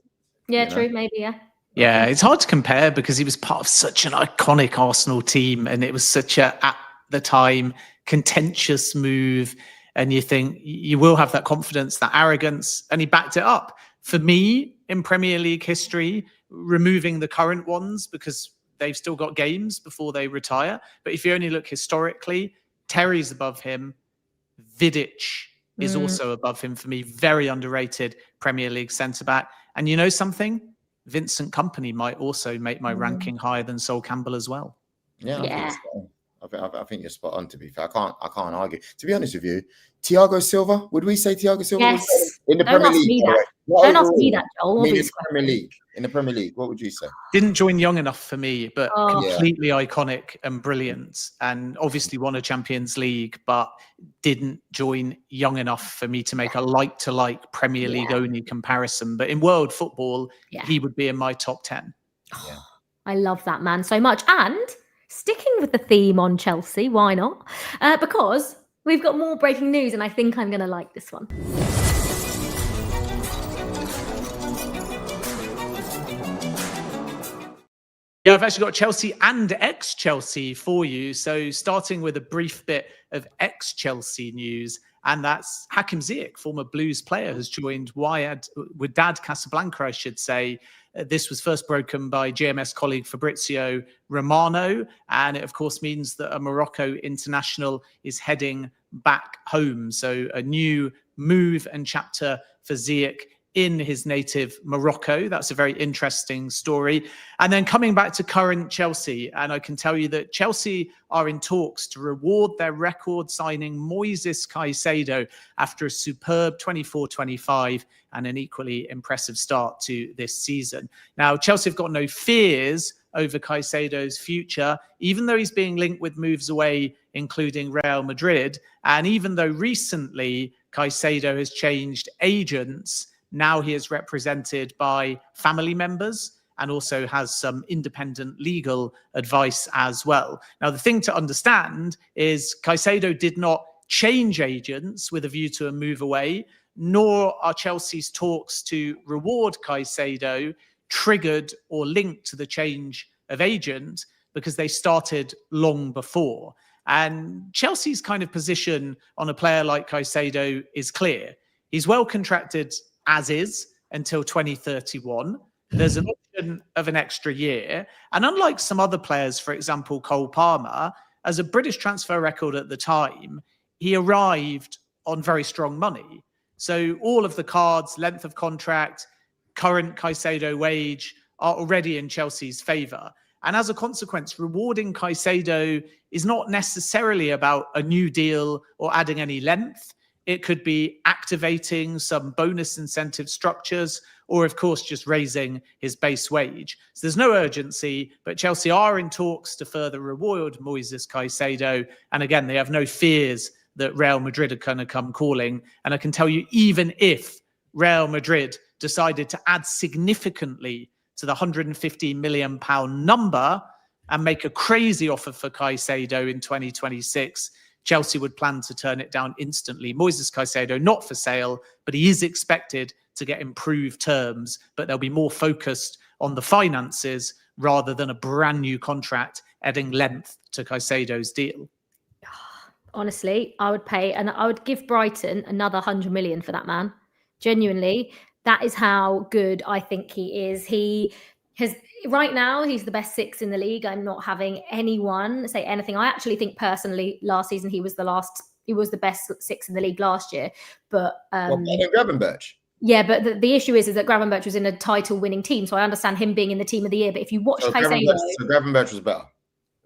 [SPEAKER 1] Yeah, true. Maybe, yeah.
[SPEAKER 3] Yeah, it's hard to compare because he was part of such an iconic Arsenal team, and it was such a, at the time, contentious move. And you think you will have that confidence, that arrogance, and he backed it up. For me, in Premier League history, removing the current ones because they've still got games before they retire. But if you only look historically, Terry's above him. Vidic is also above him for me. Very underrated Premier League centre-back. And you know something? Vincent Kompany might also make my ranking higher than Sol Campbell as well.
[SPEAKER 2] Yeah. I think you're spot on, to be fair. I can't argue. To be honest with you, Thiago Silva, would we say Thiago Silva was in the Premier League?
[SPEAKER 1] Don't ask me that, Joel.
[SPEAKER 2] In the Premier League, what would you say?
[SPEAKER 3] Didn't join young enough for me, but completely iconic and brilliant. And obviously won a Champions League, but didn't join young enough for me to make a like-to-like Premier League only comparison. But in world football, he would be in my top 10.
[SPEAKER 1] Oh, I love that man so much. And sticking with the theme on Chelsea, why not? Because we've got more breaking news, and I think I'm going to like this one.
[SPEAKER 3] Yeah, I've actually got Chelsea and ex-Chelsea for you. So starting with a brief bit of ex-Chelsea news, and that's Hakim Ziyech, former Blues player, has joined Wydad Casablanca, I should say. This was first broken by GMS colleague Fabrizio Romano, and it, of course, means that a Morocco international is heading back home. So a new move and chapter for Ziyech in his native Morocco. That's a very interesting story. And then coming back to current Chelsea, and I can tell you that Chelsea are in talks to reward their record signing Moises Caicedo after a superb 24-25 and an equally impressive start to this season. Now, Chelsea have got no fears over Caicedo's future, even though he's being linked with moves away, including Real Madrid. And even though recently Caicedo has changed agents, now he is represented by family members and also has some independent legal advice as well. Now, the thing to understand is Caicedo did not change agents with a view to a move away, nor are Chelsea's talks to reward Caicedo triggered or linked to the change of agent, because they started long before. And Chelsea's kind of position on a player like Caicedo is clear. He's well contracted as is until 2031. There's an option of an extra year. And unlike some other players, for example, Cole Palmer, as a British transfer record at the time, he arrived on very strong money. So all of the cards, length of contract, current Caicedo wage are already in Chelsea's favour. And as a consequence, rewarding Caicedo is not necessarily about a new deal or adding any length. It could be activating some bonus incentive structures, or of course, just raising his base wage. So there's no urgency, but Chelsea are in talks to further reward Moises Caicedo. And again, they have no fears that Real Madrid are going to come calling. And I can tell you, even if Real Madrid decided to add significantly to the £150 million number and make a crazy offer for Caicedo in 2026, Chelsea would plan to turn it down instantly. Moises Caicedo, not for sale, but he is expected to get improved terms, but they'll be more focused on the finances rather than a brand new contract adding length to Caicedo's deal.
[SPEAKER 1] Honestly, I would pay, and I would give Brighton another 100 million for that man. Genuinely, that is how good I think he is. He has, right now, he's the best 6 in the league. I'm not having anyone say anything. I actually think personally, last season he was the best 6 in the league last year. But
[SPEAKER 2] Gravenberch.
[SPEAKER 1] Yeah, but the issue is that Gravenberch was in a title-winning team, so I understand him being in the team of the year. But if you watch Caicedo,
[SPEAKER 2] Gravenberch was better.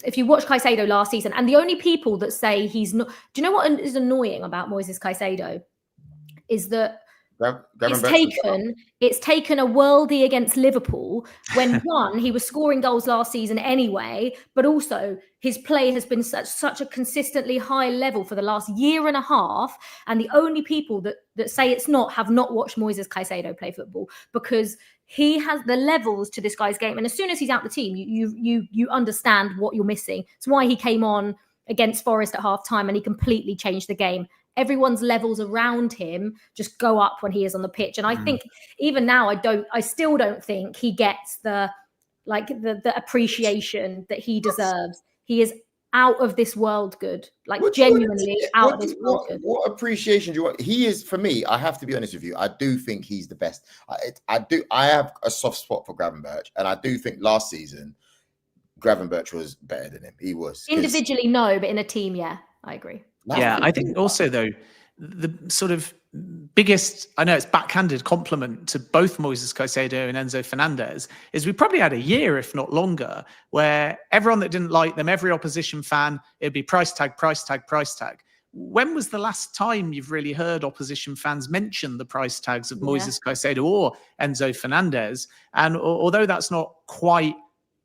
[SPEAKER 1] If you watch Caicedo last season, and the only people that say he's not, do you know what is annoying about Moises Caicedo? Is that it's taken a worldie against Liverpool when one, he was scoring goals last season anyway, but also his play has been such a consistently high level for the last year and a half. And the only people that say it's not have not watched Moises Caicedo play football, because he has the levels to this guy's game. And as soon as he's out the team, you understand what you're missing. It's why he came on against Forest at half time and he completely changed the game. Everyone's levels around him just go up when he is on the pitch. And I think even now, I still don't think he gets the appreciation that he deserves. He is out of this world good, like genuinely out of this world good.
[SPEAKER 2] What appreciation do you want? He is, for me, I have to be honest with you, I do think he's the best. I have a soft spot for Gravenberch, and I do think last season Gravenberch was better than him. He was.
[SPEAKER 1] Individually, no, but in a team, yeah, I agree.
[SPEAKER 3] Yeah, I think also, though, the sort of biggest, I know it's backhanded compliment to both Moises Caicedo and Enzo Fernandez is we probably had a year, if not longer, where everyone that didn't like them, every opposition fan, it'd be price tag, price tag, price tag. When was the last time you've really heard opposition fans mention the price tags of Moises Caicedo or Enzo Fernandez? And although that's not quite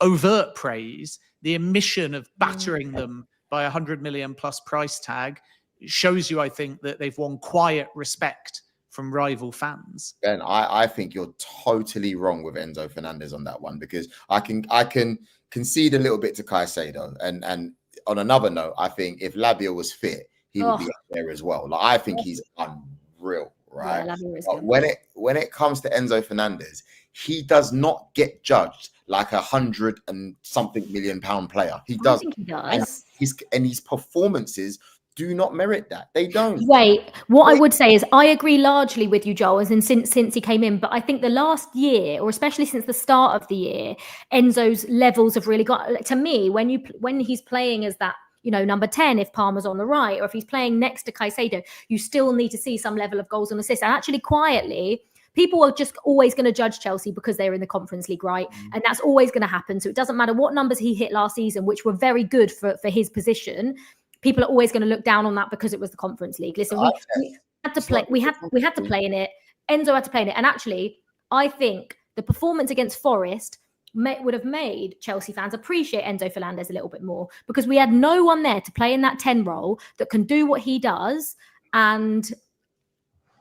[SPEAKER 3] overt praise, the omission of battering them by 100 million plus price tag shows you, I think, that they've won quiet respect from rival fans.
[SPEAKER 2] Ben, I think you're totally wrong with Enzo Fernandez on that one, because I can concede a little bit to Caicedo. And on another note, I think if Labia was fit, he would be up there as well. Like, I think he's unreal, right? Yeah, but when it comes to Enzo Fernandez, he does not get judged like 100 and something million pound player. He does. I think he does. And his performances do not merit that. They don't.
[SPEAKER 1] Wait, what I would say is I agree largely with you, Joel, as in since he came in. But I think the last year, or especially since the start of the year, Enzo's levels have really got, to me, when he's playing as that, number 10, if Palmer's on the right, or if he's playing next to Caicedo, you still need to see some level of goals and assists. And actually, quietly, people are just always going to judge Chelsea because they're in the Conference League, right? And that's always going to happen. So it doesn't matter what numbers he hit last season, which were very good for his position. People are always going to look down on that because it was the Conference League. Listen, we had to play. We had to play in it. Enzo had to play in it. And actually, I think the performance against Forest would have made Chelsea fans appreciate Enzo Fernandez a little bit more, because we had no one there to play in that 10 role that can do what he does. And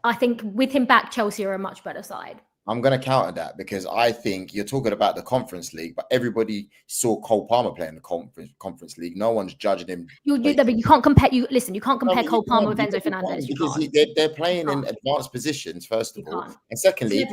[SPEAKER 1] I think with him back, Chelsea are a much better side.
[SPEAKER 2] I'm going to counter that, because I think you're talking about the Conference League, but everybody saw Cole Palmer play in the Conference League. No one's judging him.
[SPEAKER 1] But you can't compare. You can't compare Cole Palmer with Enzo Fernandez.
[SPEAKER 2] Because they're playing in advanced positions, first of all, and secondly,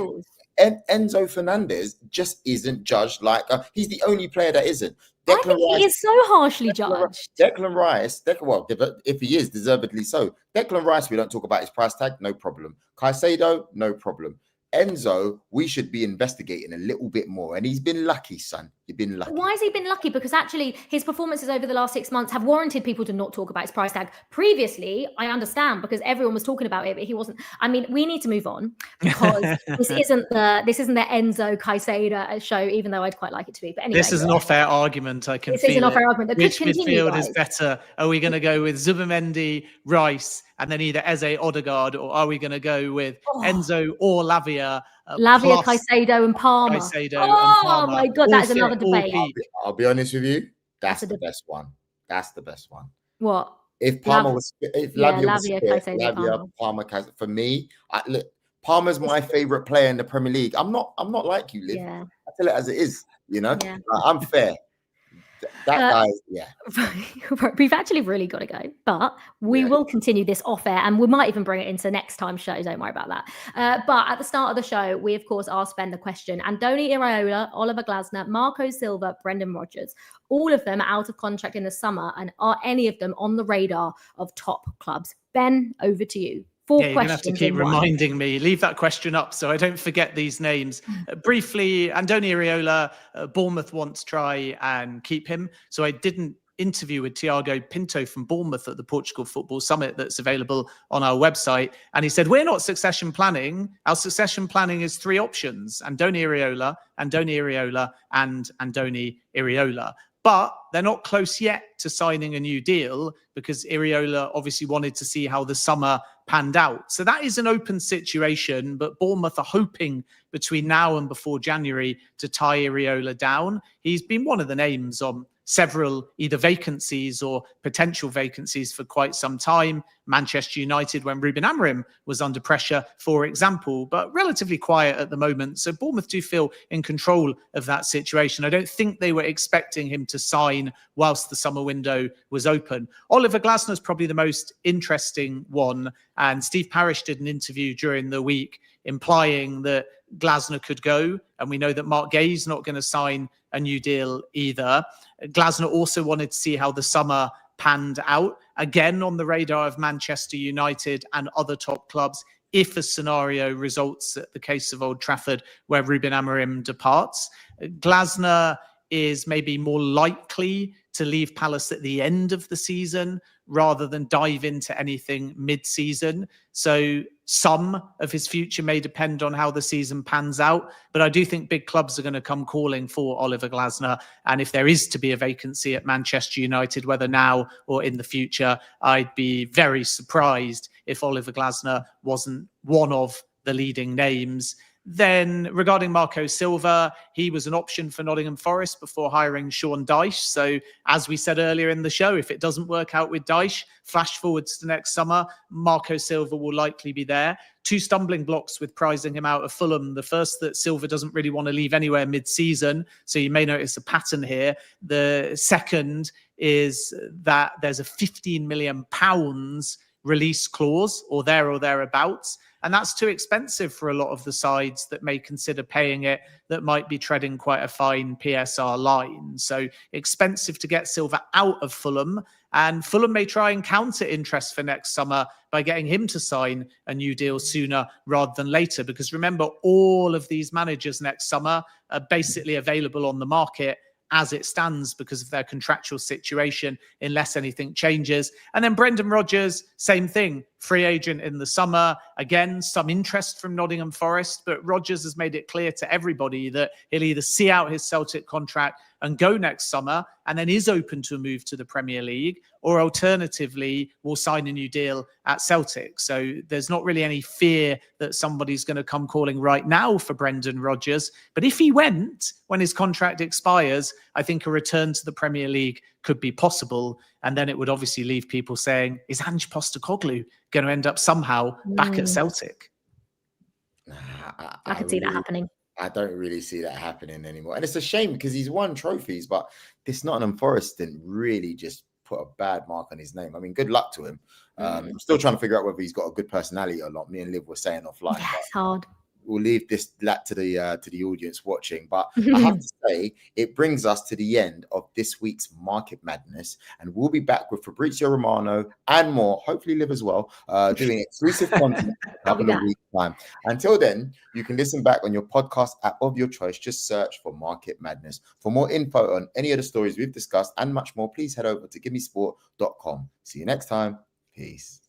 [SPEAKER 2] Enzo Fernandez just isn't judged like he's the only player that isn't.
[SPEAKER 1] I think he is so harshly judged.
[SPEAKER 2] Declan Rice, if he is, deservedly so. Declan Rice, we don't talk about his price tag, no problem. Caicedo, no problem. Enzo, we should be investigating a little bit more. And he's been lucky, son. You've been lucky.
[SPEAKER 1] Why has he been lucky? Because actually his performances over the last 6 months have warranted people to not talk about his price tag. Previously, I understand because everyone was talking about it, but he wasn't. I mean, we need to move on because this isn't the Enzo Caicedo show, even though I'd quite like it to be. But anyway,
[SPEAKER 3] this is an off-air argument. I can
[SPEAKER 1] this
[SPEAKER 3] feel
[SPEAKER 1] is an off-air argument.
[SPEAKER 3] Which midfield is better? Are we going to go with Zubimendi, Rice, and then either Eze, Odegaard, or are we going to go with Enzo or Lavia?
[SPEAKER 1] Caicedo and Palmer. Oh my God, that is another debate.
[SPEAKER 2] I'll be honest with you. That's the best one. That's the best one.
[SPEAKER 1] What?
[SPEAKER 2] If Palmer was, if Lavia was fit, Lavia, Palmer, for me, look, Palmer's my favorite player in the Premier League. I'm not like you, Liv.
[SPEAKER 1] Yeah.
[SPEAKER 2] I tell it as it is. You know, I'm fair. That guy, yeah.
[SPEAKER 1] We've actually really got to go, but we will continue this off air and we might even bring it into next time's show. Don't worry about that. But at the start of the show, we of course asked Ben the question. Andoni Iraola, Oliver Glasner, Marco Silva, Brendan Rodgers, all of them are out of contract in the summer, and are any of them on the radar of top clubs? Ben, over to you.
[SPEAKER 3] You're going to have to keep reminding me. Leave that question up so I don't forget these names. Briefly, Andoni Iraola, Bournemouth want to try and keep him. So I did an interview with Tiago Pinto from Bournemouth at the Portugal Football Summit that's available on our website. And he said, we're not succession planning. Our succession planning is 3 options: Andoni Iraola, and Andoni Iraola. But they're not close yet to signing a new deal because Iraola obviously wanted to see how the summer panned out. So that is an open situation, but Bournemouth are hoping between now and before January to tie Iraola down. He's been one of the names on several either vacancies or potential vacancies for quite some time. Manchester United, when Ruben Amorim was under pressure, for example, but relatively quiet at the moment. So Bournemouth do feel in control of that situation. I don't think they were expecting him to sign whilst the summer window was open. Oliver Glasner is probably the most interesting one. And Steve Parish did an interview during the week implying that Glasner could go. And we know that Mark Gay's not going to sign a new deal either. Glasner also wanted to see how the summer panned out. Again, on the radar of Manchester United and other top clubs, if a scenario results at the case of Old Trafford where Ruben Amorim departs. Glasner is maybe more likely to leave Palace at the end of the season rather than dive into anything mid-season. So some of his future may depend on how the season pans out. But I do think big clubs are going to come calling for Oliver Glasner. And if there is to be a vacancy at Manchester United, whether now or in the future, I'd be very surprised if Oliver Glasner wasn't one of the leading names. Then regarding Marco Silva, he was an option for Nottingham Forest before hiring Sean Dyche. So as we said earlier in the show, if it doesn't work out with Dyche, flash forwards to next summer, Marco Silva will likely be there. 2 stumbling blocks with prizing him out of Fulham. The first, that Silva doesn't really want to leave anywhere mid-season. So you may notice a pattern here. The second is that there's a £15 million release clause or thereabouts. And that's too expensive for a lot of the sides that may consider paying it, that might be treading quite a fine PSR line. So expensive to get Silva out of Fulham. And Fulham may try and counter interest for next summer by getting him to sign a new deal sooner rather than later. Because remember, all of these managers next summer are basically available on the market as it stands because of their contractual situation, unless anything changes. And then Brendan Rodgers, same thing, free agent in the summer. Again, some interest from Nottingham Forest, but Rodgers has made it clear to everybody that he'll either see out his Celtic contract and go next summer and then is open to a move to the Premier League, or alternatively will sign a new deal at Celtic. So there's not really any fear that somebody's going to come calling right now for Brendan Rodgers. But if he went when his contract expires, I think a return to the Premier League could be possible. And then it would obviously leave people saying, is Ange Postecoglou going to end up somehow back at Celtic?
[SPEAKER 1] I could see that happening.
[SPEAKER 2] I don't really see that happening anymore. And it's a shame because he's won trophies, but this Nottingham Forest didn't really just put a bad mark on his name. I mean, good luck to him. I'm still trying to figure out whether he's got a good personality or not. Me and Liv were saying offline.
[SPEAKER 1] Yeah, it's hard.
[SPEAKER 2] we'll leave that to the audience watching. But I have to say, it brings us to the end of this week's Market Madness, and we'll be back with Fabrizio Romano and more, hopefully Liv as well, doing exclusive content in a week's time. Until then, you can listen back on your podcast app of your choice. Just search for Market Madness. For more info on any of the stories we've discussed and much more, please head over to GiveMeSport.com. See you next time. Peace.